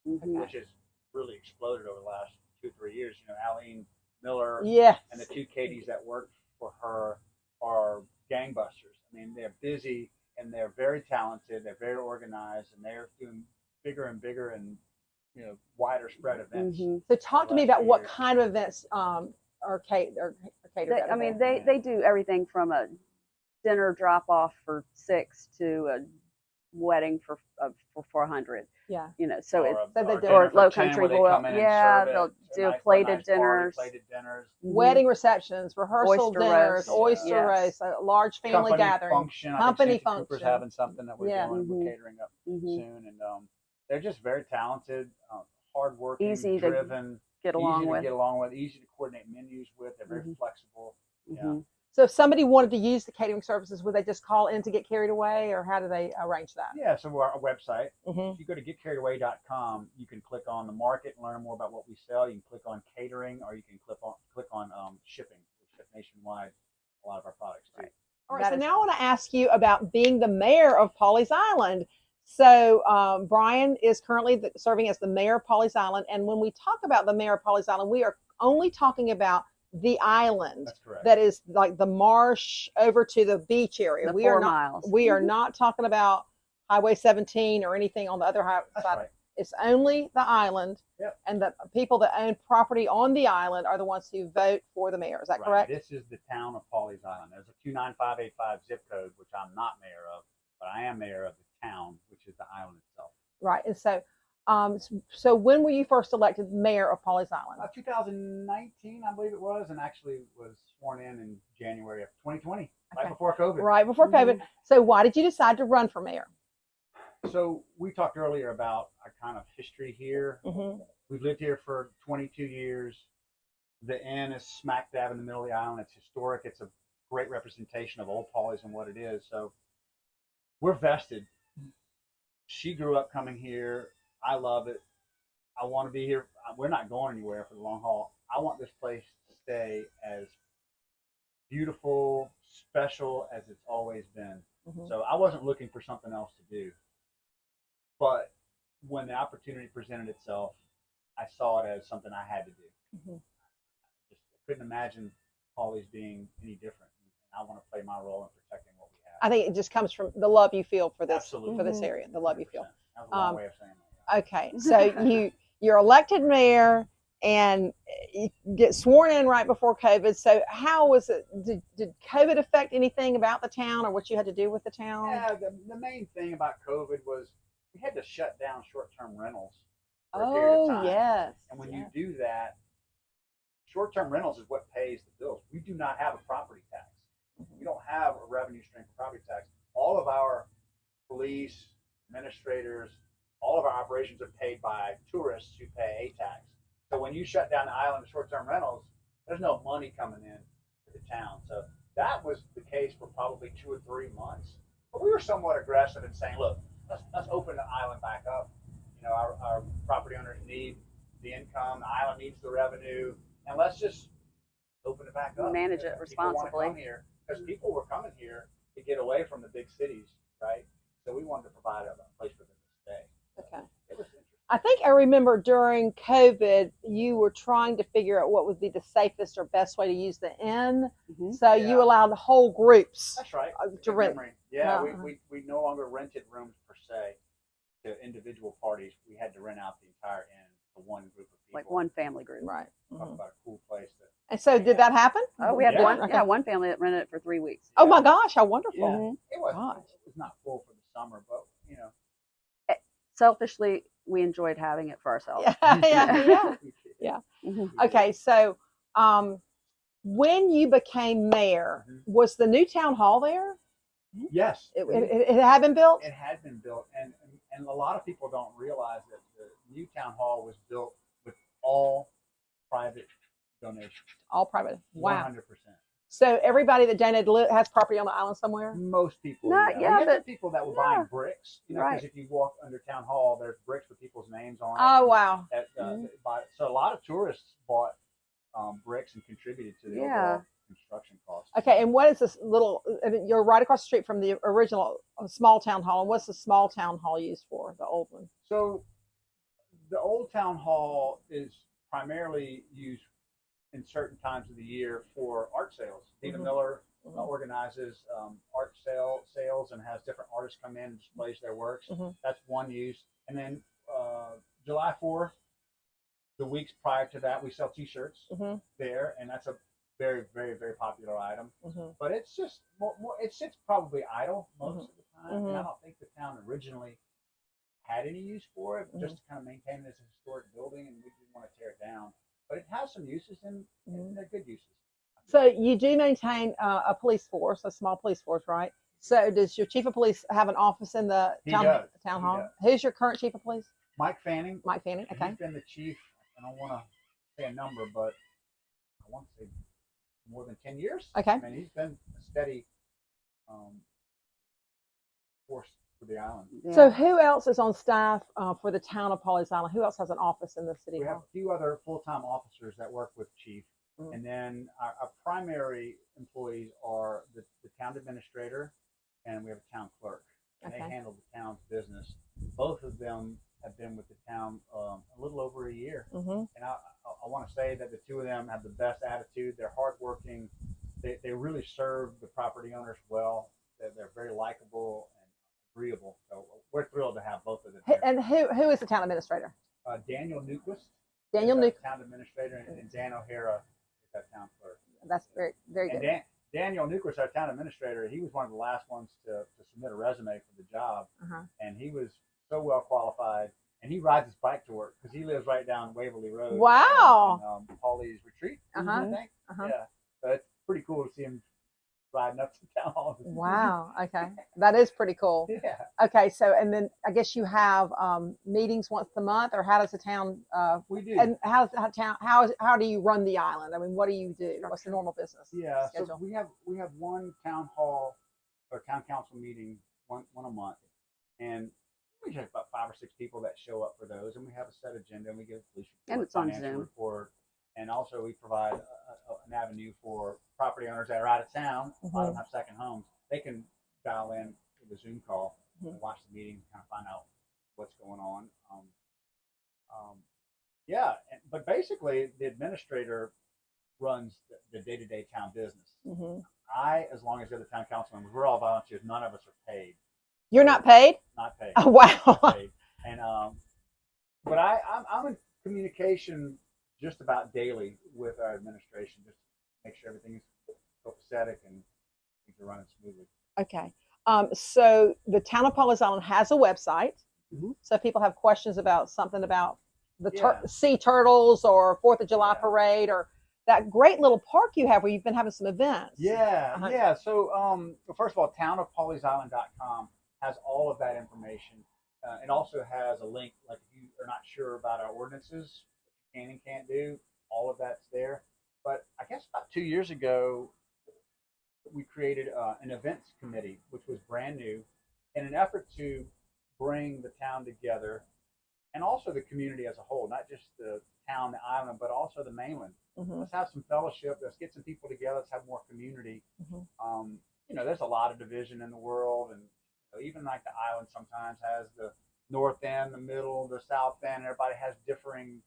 Speaker 3: business, which has really exploded over the last 2-3 years. You know, Aline Miller and the two Katies that work for her are gangbusters. I mean, they're busy and they're very talented. They're very organized, and they're doing bigger and bigger and wider spread events.
Speaker 1: So talk to me about what kind of events are catered.
Speaker 2: I mean, they do everything from a dinner drop off for 6 to a wedding for 400.
Speaker 1: Yeah.
Speaker 2: You know, so
Speaker 1: or
Speaker 2: Low Country Boil. Yeah, they'll do plated dinners.
Speaker 1: Wedding receptions, rehearsal dinners, oyster roast, a large family gathering, company function.
Speaker 3: Cooper's having something that we're doing. We're catering up soon, and they're just very talented, hardworking,
Speaker 2: easy
Speaker 3: driven,
Speaker 2: to get along with,
Speaker 3: easy to coordinate menus with. They're very flexible. Yeah.
Speaker 1: So if somebody wanted to use the catering services, would they just call in to Get Carried Away, or how do they arrange that?
Speaker 3: Yeah, so our website, if you go to getcarriedaway.com, you can click on the market and learn more about what we sell. You can click on catering, or you can click on shipping. We ship nationwide a lot of our products too.
Speaker 1: All right, so now I want to ask you about being the mayor of Pawleys Island. So Brian is currently serving as the mayor of Pawleys Island, and when we talk about the mayor of Pawleys Island, we are only talking about the island.
Speaker 3: That's correct.
Speaker 1: That is like the marsh over to the beach area.
Speaker 2: We are
Speaker 1: not talking about Highway 17 or anything on the other side.
Speaker 3: Right.
Speaker 1: It's only the island, and the people that own property on the island are the ones who vote for the mayor. Is that correct?
Speaker 3: This is the town of Pawleys Island. There's a 29585 zip code, which I'm not mayor of, but I am mayor of the town, which is the island itself.
Speaker 1: Right, and so when were you first elected mayor of Pawleys Island?
Speaker 3: 2019, I believe it was, and actually was sworn in January of 2020, right before COVID.
Speaker 1: Right before COVID. So why did you decide to run for mayor?
Speaker 3: So we talked earlier about our kind of history here. We've lived here for 22 years. The inn is smack dab in the middle of the island. It's historic. It's a great representation of Old Pawleys and what it is. So we're vested. She grew up coming here. I love it. I want to be here. We're not going anywhere for the long haul. I want this place to stay as beautiful, special as it's always been. So I wasn't looking for something else to do. But when the opportunity presented itself, I saw it as something I had to do. I just couldn't imagine Pawleys being any different. I want to play my role in protecting what we have.
Speaker 1: I think it just comes from the love you feel for this
Speaker 3: Absolutely.
Speaker 1: for this area, the love you feel.
Speaker 3: That was a long way of saying that.
Speaker 1: Okay, so you're elected mayor and you get sworn in right before COVID. So how was it? Did COVID affect anything about the town or what you had to do with the town?
Speaker 3: Yeah, the main thing about COVID was we had to shut down short-term rentals for a period of time.
Speaker 1: Yes.
Speaker 3: And when you do that, short-term rentals is what pays the bills. We do not have a property tax. We don't have a revenue stream for property tax. All of our police, administrators, all of our operations are paid by tourists who pay a tax. So when you shut down the island of short-term rentals, there's no money coming in to the town. So that was the case for probably 2 or 3 months. But we were somewhat aggressive in saying, look, let's open the island back up. You know, our property owners need the income, the island needs the revenue, and let's just open it back up.
Speaker 2: Manage it responsibly.
Speaker 3: Because people were coming here to get away from the big cities, right? So we wanted to provide a place for them to stay.
Speaker 1: Okay.
Speaker 3: It was interesting.
Speaker 1: I think I remember during COVID, you were trying to figure out what would be the safest or best way to use the inn.
Speaker 2: Mhm.
Speaker 1: So
Speaker 3: Yeah.
Speaker 1: you allowed whole groups
Speaker 3: That's right.
Speaker 1: to
Speaker 3: Good
Speaker 1: rent.
Speaker 3: memory. Yeah,
Speaker 1: Uh-huh.
Speaker 3: we no longer rented rooms per se to individual parties. We had to rent out the entire inn to one group of people.
Speaker 2: Like one family group.
Speaker 1: Right.
Speaker 3: Talk about a cool place to
Speaker 1: And so,
Speaker 3: hang
Speaker 1: did
Speaker 3: out.
Speaker 1: that happen?
Speaker 2: Oh, we had
Speaker 3: Yeah.
Speaker 2: one.
Speaker 1: Okay.
Speaker 2: Yeah, one family that rented it for 3 weeks.
Speaker 1: Oh
Speaker 3: Yeah.
Speaker 1: my gosh, how wonderful!
Speaker 3: Yeah.
Speaker 2: Mhm.
Speaker 3: It was.
Speaker 1: Gosh.
Speaker 3: It was not full for the summer, but you know.
Speaker 2: Selfishly, we enjoyed having it for ourselves.
Speaker 1: Yeah. Yeah.
Speaker 2: Mhm.
Speaker 1: Okay, so when you became mayor,
Speaker 3: Mhm.
Speaker 1: was the new town hall there?
Speaker 3: Yes.
Speaker 1: It had been built.
Speaker 3: It had been built, and a lot of people don't realize that the new town hall was built with all private donations.
Speaker 1: All private. Wow.
Speaker 3: 100%.
Speaker 1: So everybody that donated has property on the island somewhere.
Speaker 3: Most people.
Speaker 2: No,
Speaker 3: Yeah.
Speaker 2: yeah,
Speaker 3: We had
Speaker 2: but-
Speaker 3: some people that were buying bricks. You know, because
Speaker 2: Right.
Speaker 3: if you walk under town hall, there's bricks with people's names on it.
Speaker 1: Oh wow.
Speaker 3: So a lot of tourists bought bricks and contributed to the
Speaker 2: Yeah.
Speaker 3: overall construction cost.
Speaker 1: Okay, and what is this little? You're right across the street from the original small town hall. And what's the small town hall used for? The old one.
Speaker 3: So the old town hall is primarily used in certain times of the year for art sales. Dina
Speaker 1: Mhm.
Speaker 3: Miller
Speaker 1: Mhm.
Speaker 3: organizes art sales and has different artists come in and displays their works.
Speaker 1: Mhm.
Speaker 3: That's one use. And then July 4th, the weeks prior to that, we sell T-shirts
Speaker 1: Mhm.
Speaker 3: there, and that's a very, very, very popular item.
Speaker 1: Mhm.
Speaker 3: But it's just more it sits probably idle most of the time, and I
Speaker 1: Mhm.
Speaker 3: don't think the town originally had any use for it,
Speaker 1: Mhm.
Speaker 3: just to kind of maintain it as a historic building, and we didn't want to tear it down. But it has some uses, and they're good uses.
Speaker 1: So you do maintain a police force, a small police force, right? So does your chief of police have an office in the
Speaker 3: He
Speaker 1: town
Speaker 3: does.
Speaker 1: town
Speaker 3: He
Speaker 1: hall?
Speaker 3: does.
Speaker 1: Who's your current chief of police?
Speaker 3: Mike Fanning.
Speaker 1: Mike Fanning. Okay.
Speaker 3: He's been the chief. I don't want to say a number, but I want to say more than 10 years.
Speaker 1: Okay.
Speaker 3: I mean, he's been a steady force for the island.
Speaker 2: Yeah.
Speaker 1: So who else is on staff for the town of Pawleys Island? Who else has an office in the city
Speaker 3: We have
Speaker 1: hall?
Speaker 3: a few other full-time officers that work with chief,
Speaker 1: Mhm.
Speaker 3: and then our primary employees are the town administrator, and we have a town clerk, and
Speaker 1: Okay.
Speaker 3: they handle the town's business. Both of them have been with the town a little over a year,
Speaker 1: Mm-hmm.
Speaker 3: and I want to say that the two of them have the best attitude. They're hardworking. They really serve the property owners well. They're very likable and agreeable. So we're thrilled to have both of them here.
Speaker 1: And who is the town administrator?
Speaker 3: Daniel Newquist.
Speaker 1: Daniel
Speaker 3: is our
Speaker 1: Nuke.
Speaker 3: town administrator, and Dan O'Hara is our town clerk.
Speaker 1: That's very
Speaker 3: And
Speaker 1: good.
Speaker 3: Daniel Newquist, our town administrator, he was one of the last ones to submit a resume for the job,
Speaker 1: Uh-huh.
Speaker 3: and he was so well qualified. And he rides his bike to work because he lives right down Waverly Road.
Speaker 1: Wow.
Speaker 3: In Pawleys Retreat,
Speaker 1: Uh-huh.
Speaker 3: I think.
Speaker 1: Uh-huh.
Speaker 3: Yeah, so it's pretty cool to see him riding up to town hall.
Speaker 1: Wow. Okay. That is pretty cool.
Speaker 3: Yeah.
Speaker 1: Okay. So, and then I guess you have meetings once a month, or how does the town?
Speaker 3: We do.
Speaker 1: And how do you run the island? I mean, what do you do? What's the normal business?
Speaker 3: Yeah, so
Speaker 1: schedule?
Speaker 3: we have one town hall or town council meeting one a month, and we have about 5 or 6 people that show up for those, and we have a set agenda, and we give a police report,
Speaker 2: And it's on
Speaker 3: financial
Speaker 2: Zoom.
Speaker 3: report, and also we provide an avenue for property owners that are out of town. A lot of them have second homes. They can dial in with a Zoom call and watch the meeting, kind of find out what's going on. But basically, the administrator runs the day-to-day town business.
Speaker 1: Mm-hmm.
Speaker 3: As long as the other town council members, we're all volunteers. None of us are paid.
Speaker 1: You're not paid?
Speaker 3: Not paid.
Speaker 1: Oh, wow.
Speaker 3: Not paid. And but I'm in communication just about daily with our administration, just to make sure everything is copacetic and things are running smoothly.
Speaker 1: Okay. So the town of Pawleys Island has a website.
Speaker 3: Mhm.
Speaker 1: So if people have questions about something about the
Speaker 3: Yeah.
Speaker 1: sea turtles or 4th of July
Speaker 3: Yeah.
Speaker 1: parade or that great little park you have where you've been having some events.
Speaker 3: Yeah,
Speaker 1: Uh-huh.
Speaker 3: yeah. So first of all, townofpawleysisland.com has all of that information. It also has a link, like if you are not sure about our ordinances, what you can and can't do, all of that's there. But I guess about 2 years ago, we created an events committee, which was brand new, in an effort to bring the town together and also the community as a whole, not just the town, the island, but also the mainland.
Speaker 1: Mm-hmm.
Speaker 3: Let's have some fellowship. Let's get some people together. Let's have more community.
Speaker 1: Mm-hmm.
Speaker 3: There's a lot of division in the world, and even like the island sometimes has the north end, the middle, the south end. Everybody has differing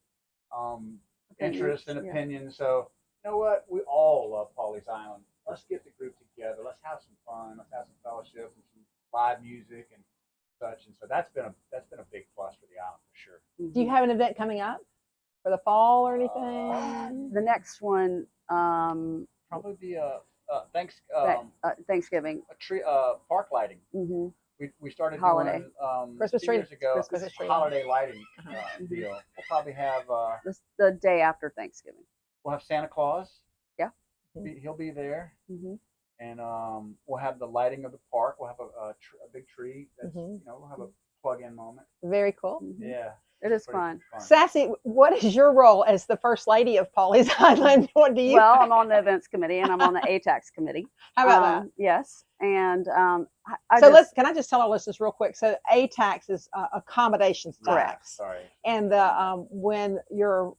Speaker 3: interests and
Speaker 2: yeah.
Speaker 3: opinions. So you know what? We all love Pawleys Island. Let's get the group together. Let's have some fun. Let's have some fellowship and some live music and such. And so that's been a big plus for the island for sure.
Speaker 1: Do you have an event coming up for the fall or anything?
Speaker 2: The next one,
Speaker 3: Probably be
Speaker 2: Thanksgiving.
Speaker 3: a tree park lighting.
Speaker 2: Mm-hmm.
Speaker 3: We started
Speaker 2: Holiday.
Speaker 3: doing
Speaker 1: Christmas
Speaker 3: 2
Speaker 1: tree?
Speaker 3: years ago.
Speaker 1: Christmas tree.
Speaker 3: Holiday lighting
Speaker 2: Mhm.
Speaker 3: deal. We'll probably have
Speaker 2: The day after Thanksgiving.
Speaker 3: we'll have Santa Claus.
Speaker 2: Yeah.
Speaker 3: He'll be there,
Speaker 2: Mm-hmm.
Speaker 3: and we'll have the lighting of the park. We'll have a big tree. That's
Speaker 1: Mhm.
Speaker 3: we'll have a plug-in moment.
Speaker 1: Very cool.
Speaker 2: Mm-hmm.
Speaker 3: Yeah,
Speaker 2: It is
Speaker 3: pretty
Speaker 2: fun.
Speaker 1: Sassy, what is your role as the first lady of Pawleys Island? What do you?
Speaker 2: Well, I'm on the events committee and I'm on the ATAX committee.
Speaker 1: How about
Speaker 2: Yes, and
Speaker 1: that? So can I just tell our listeners real quick? So a tax is accommodations tax,
Speaker 3: Sorry.
Speaker 1: and the when your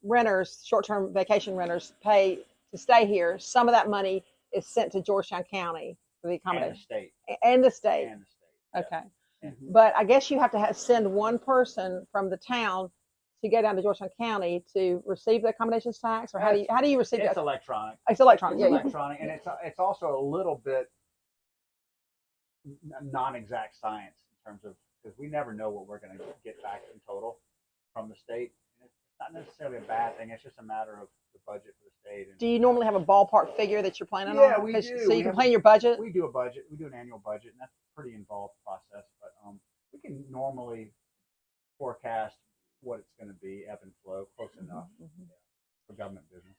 Speaker 1: renters, short-term vacation renters, pay to stay here, some of that money is sent to Georgetown County for the
Speaker 3: And the
Speaker 1: accommodation
Speaker 3: state.
Speaker 1: and the state.
Speaker 3: And the state. Yeah.
Speaker 1: Okay.
Speaker 2: Mhm.
Speaker 1: But I guess you have to send one person from the town to go down to Georgetown County to receive the accommodations tax, or how do you receive
Speaker 3: It's
Speaker 1: it?
Speaker 3: electronic.
Speaker 1: It's electronic.
Speaker 3: It's
Speaker 1: Yeah, yeah.
Speaker 3: electronic, and it's also a little bit non-exact science in terms of because we never know what we're going to get back in total from the state. And it's not necessarily a bad thing. It's just a matter of the budget for the state. And
Speaker 1: Do you normally have a ballpark figure that you're planning on?
Speaker 3: Yeah, we do.
Speaker 1: So
Speaker 3: We
Speaker 1: you can
Speaker 3: have
Speaker 1: plan your budget.
Speaker 3: we do a budget. We do an annual budget, and that's a pretty involved process. But we can normally forecast what it's going to be, ebb and flow, close enough for government business.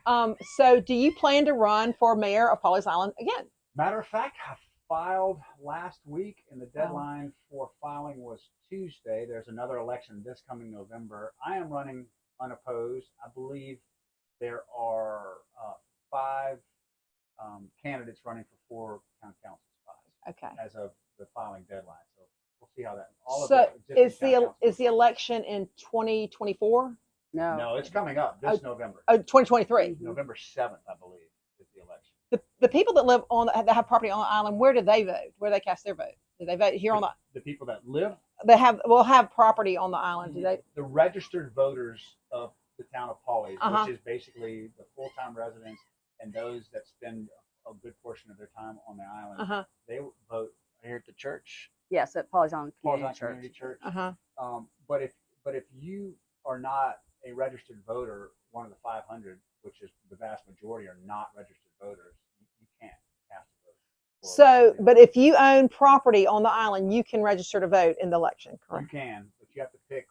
Speaker 1: Okay. So do you plan to run for mayor of Pawleys Island again?
Speaker 3: Matter of fact, I filed last week, and the deadline for filing was Tuesday. There's another election this coming November. I am running unopposed. I believe there are 5 candidates running for 4 town council spots
Speaker 1: Okay.
Speaker 3: as of the filing deadline. So we'll see how that.
Speaker 1: So is
Speaker 3: existing town council
Speaker 1: the
Speaker 3: spots.
Speaker 1: election in 2024?
Speaker 3: No, it's coming up this November.
Speaker 1: Oh, 2023.
Speaker 3: November 7th, I believe, is the election.
Speaker 1: The people that live that have property on the island, where do they vote? Where do they cast their vote? Do they vote here on
Speaker 3: The people that live,
Speaker 1: will have property on the island? Do they?
Speaker 3: the registered voters of the town of Pawleys,
Speaker 1: Uh-huh.
Speaker 3: which is basically the full-time residents and those that spend a good portion of their time on the island, they vote here at the church,
Speaker 2: Yes, at Pawleys Island
Speaker 3: Pawleys
Speaker 2: Community
Speaker 3: Island
Speaker 2: Church.
Speaker 3: Community Church.
Speaker 1: Uh-huh.
Speaker 3: But if you are not a registered voter, one of the 500, which is the vast majority, are not registered voters, you can't cast a vote.
Speaker 1: So, but if you own property on the island, you can register to vote in the election,
Speaker 3: You
Speaker 1: correct?
Speaker 3: can, but you have to pick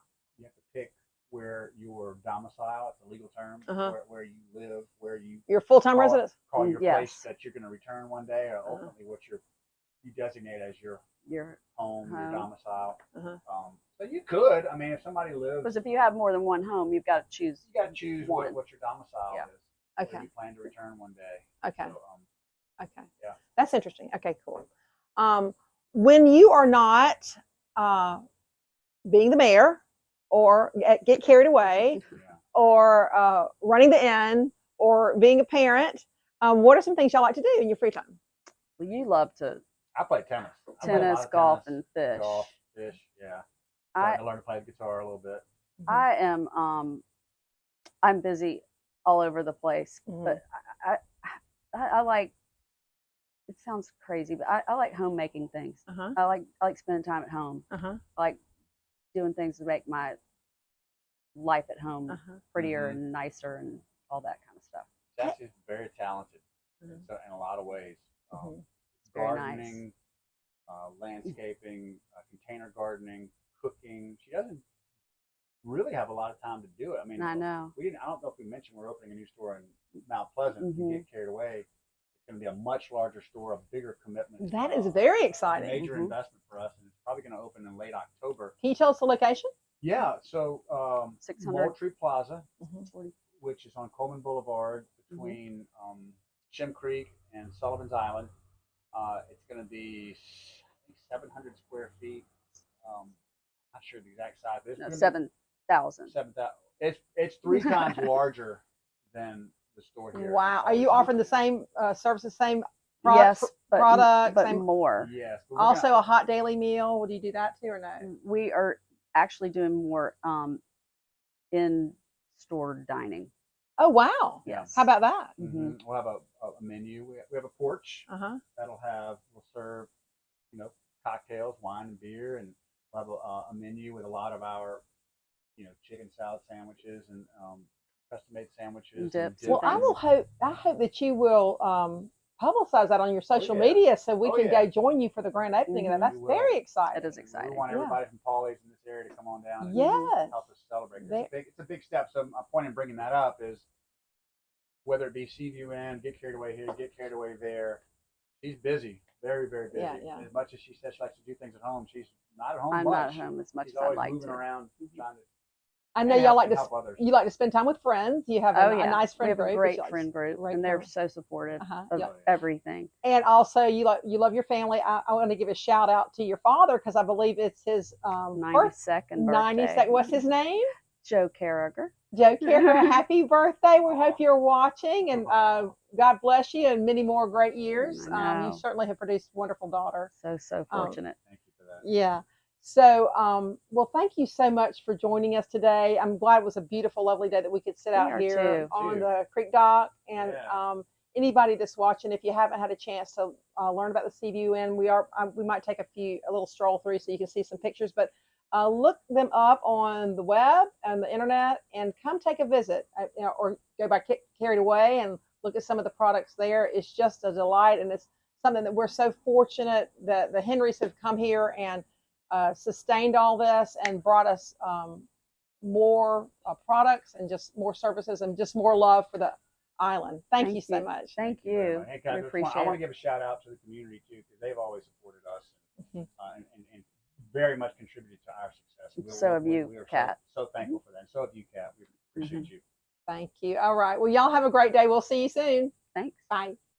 Speaker 3: where your domicile, it's a legal term, where you live, where you
Speaker 1: You're full-time residents?
Speaker 3: call your
Speaker 2: Yes.
Speaker 3: place that you're going to return one day, or ultimately what you designate as your home, your domicile. So you could, I mean, if somebody lives,
Speaker 2: Because if you have more than one home, you've got to choose.
Speaker 3: you got to choose
Speaker 2: one.
Speaker 3: what your domicile
Speaker 2: Yeah.
Speaker 3: is.
Speaker 1: Okay.
Speaker 3: Where you plan to return one day.
Speaker 1: Okay.
Speaker 3: So,
Speaker 1: Okay.
Speaker 3: Yeah.
Speaker 1: That's interesting. Okay, cool. When you are not being the mayor or get carried away or running the inn or being a parent, what are some things y'all like to do in your free time?
Speaker 2: Well, you love to
Speaker 3: I play tennis. I play a lot
Speaker 2: tennis,
Speaker 3: of
Speaker 2: golf,
Speaker 3: tennis,
Speaker 2: and fish.
Speaker 3: Golf, fish, yeah.
Speaker 2: I
Speaker 3: learned to play the guitar a little bit.
Speaker 2: I am I'm busy all over the place, but I like. It sounds crazy, but I like homemaking things. I like spending time at home. I like doing things to make my life at home prettier and nicer and all that kind of stuff.
Speaker 3: Sassy's very talented in a lot of ways.
Speaker 2: Very
Speaker 3: Gardening, landscaping, container gardening, cooking. She doesn't really have a lot of time to do it. I mean,
Speaker 2: I know.
Speaker 3: I don't know if we mentioned we're opening a new store in Mount Pleasant. We get carried away. It's going to be a much larger store, a bigger commitment.
Speaker 1: That is very exciting.
Speaker 3: A major investment for us, and it's probably going to open in late October.
Speaker 1: Can you tell us the location?
Speaker 3: Yeah, so
Speaker 2: 600.
Speaker 3: Moultrie Plaza,
Speaker 2: 40.
Speaker 3: which is on Coleman Boulevard between Shim Creek and Sullivan's Island. It's going to be 700 square feet. Not sure the exact size.
Speaker 2: No, 7,000.
Speaker 3: 7,000. It's 3 times larger than the store here.
Speaker 1: Wow. Are you offering the same services, same
Speaker 2: Yes, but
Speaker 1: products
Speaker 2: but
Speaker 1: and
Speaker 2: more.
Speaker 3: Yes. But
Speaker 1: also a hot daily meal. Would you do that too or no?
Speaker 2: We are actually doing more in store dining.
Speaker 1: Oh wow!
Speaker 2: Yes.
Speaker 1: How about that?
Speaker 3: We'll have a menu. We have a porch we'll serve, you know, cocktails, wine and beer, and we'll have a menu with a lot of our, you know, chicken salad sandwiches and custom made sandwiches.
Speaker 2: Dips
Speaker 3: And
Speaker 1: Well, I will hope. I hope that you will publicize that on your social
Speaker 3: yeah.
Speaker 1: media so we
Speaker 3: Oh,
Speaker 1: can
Speaker 3: yeah.
Speaker 1: go join you for the grand opening of that.
Speaker 3: We
Speaker 1: That's
Speaker 3: will.
Speaker 1: very exciting.
Speaker 2: It is exciting.
Speaker 3: We want
Speaker 1: Yeah.
Speaker 3: everybody from Pawleys in this area to come on down and
Speaker 1: Yes.
Speaker 3: help us celebrate.
Speaker 1: They-
Speaker 3: It's a big step. So my point in bringing that up is whether it be Seaview Inn, get carried away here, get carried away there. She's busy, very, very busy.
Speaker 1: Yeah, yeah.
Speaker 3: As much as she says she likes to do things at home, she's not at home
Speaker 2: I'm
Speaker 3: much.
Speaker 2: not at home as much
Speaker 3: She's
Speaker 2: as I'd
Speaker 3: always
Speaker 2: like
Speaker 3: moving
Speaker 2: to.
Speaker 3: around, trying to.
Speaker 1: I know
Speaker 3: and
Speaker 1: y'all
Speaker 3: help-
Speaker 1: like
Speaker 3: and
Speaker 1: to
Speaker 3: help others.
Speaker 1: you like to spend time with friends. You have
Speaker 2: Oh
Speaker 1: a
Speaker 2: yeah,
Speaker 1: nice friend
Speaker 2: we have
Speaker 1: group.
Speaker 2: a
Speaker 1: that
Speaker 2: great
Speaker 1: you like to-
Speaker 2: friend group,
Speaker 1: great
Speaker 2: and they're
Speaker 1: friend.
Speaker 2: so supportive
Speaker 1: Uh-huh,
Speaker 2: of
Speaker 1: yeah.
Speaker 2: everything.
Speaker 1: And also, you love your family. I want to give a shout out to your father because I believe it's his
Speaker 2: 92nd birthday.
Speaker 1: 92nd. What's his name?
Speaker 2: Joe Carragher.
Speaker 1: Joe Carrier. Happy birthday! We hope you're watching, and God bless you and many more great years.
Speaker 2: I know.
Speaker 1: You certainly have produced a wonderful daughter.
Speaker 2: So fortunate.
Speaker 3: Thank you for that.
Speaker 1: Yeah. So, well, thank you so much for joining us today. I'm glad it was a beautiful, lovely day that we could sit
Speaker 2: We
Speaker 1: out
Speaker 2: are
Speaker 1: here
Speaker 2: too.
Speaker 1: on the creek dock. And
Speaker 3: Yeah.
Speaker 1: Anybody that's watching, if you haven't had a chance to learn about the Seaview Inn, we might take a little stroll through so you can see some pictures. But look them up on the web and the internet, and come take a visit, or go by Carried Away and look at some of the products there. It's just a delight, and it's something that we're so fortunate that the Henrys have come here and sustained all this and brought us more products and just more services and just more love for the island. Thank you so much.
Speaker 2: Thank
Speaker 3: very
Speaker 2: you.
Speaker 3: much. Hey, guys,
Speaker 2: We appreciate
Speaker 3: I want
Speaker 2: it.
Speaker 3: to give a shout out to the community too, because they've always supported us and very much contributed to our success.
Speaker 2: So have you,
Speaker 3: we are
Speaker 2: Kat.
Speaker 3: So thankful for that. And so have you, Kat. We appreciate you.
Speaker 1: Thank you. All right. Well, y'all have a great day. We'll see you soon.
Speaker 2: Thanks.
Speaker 1: Bye.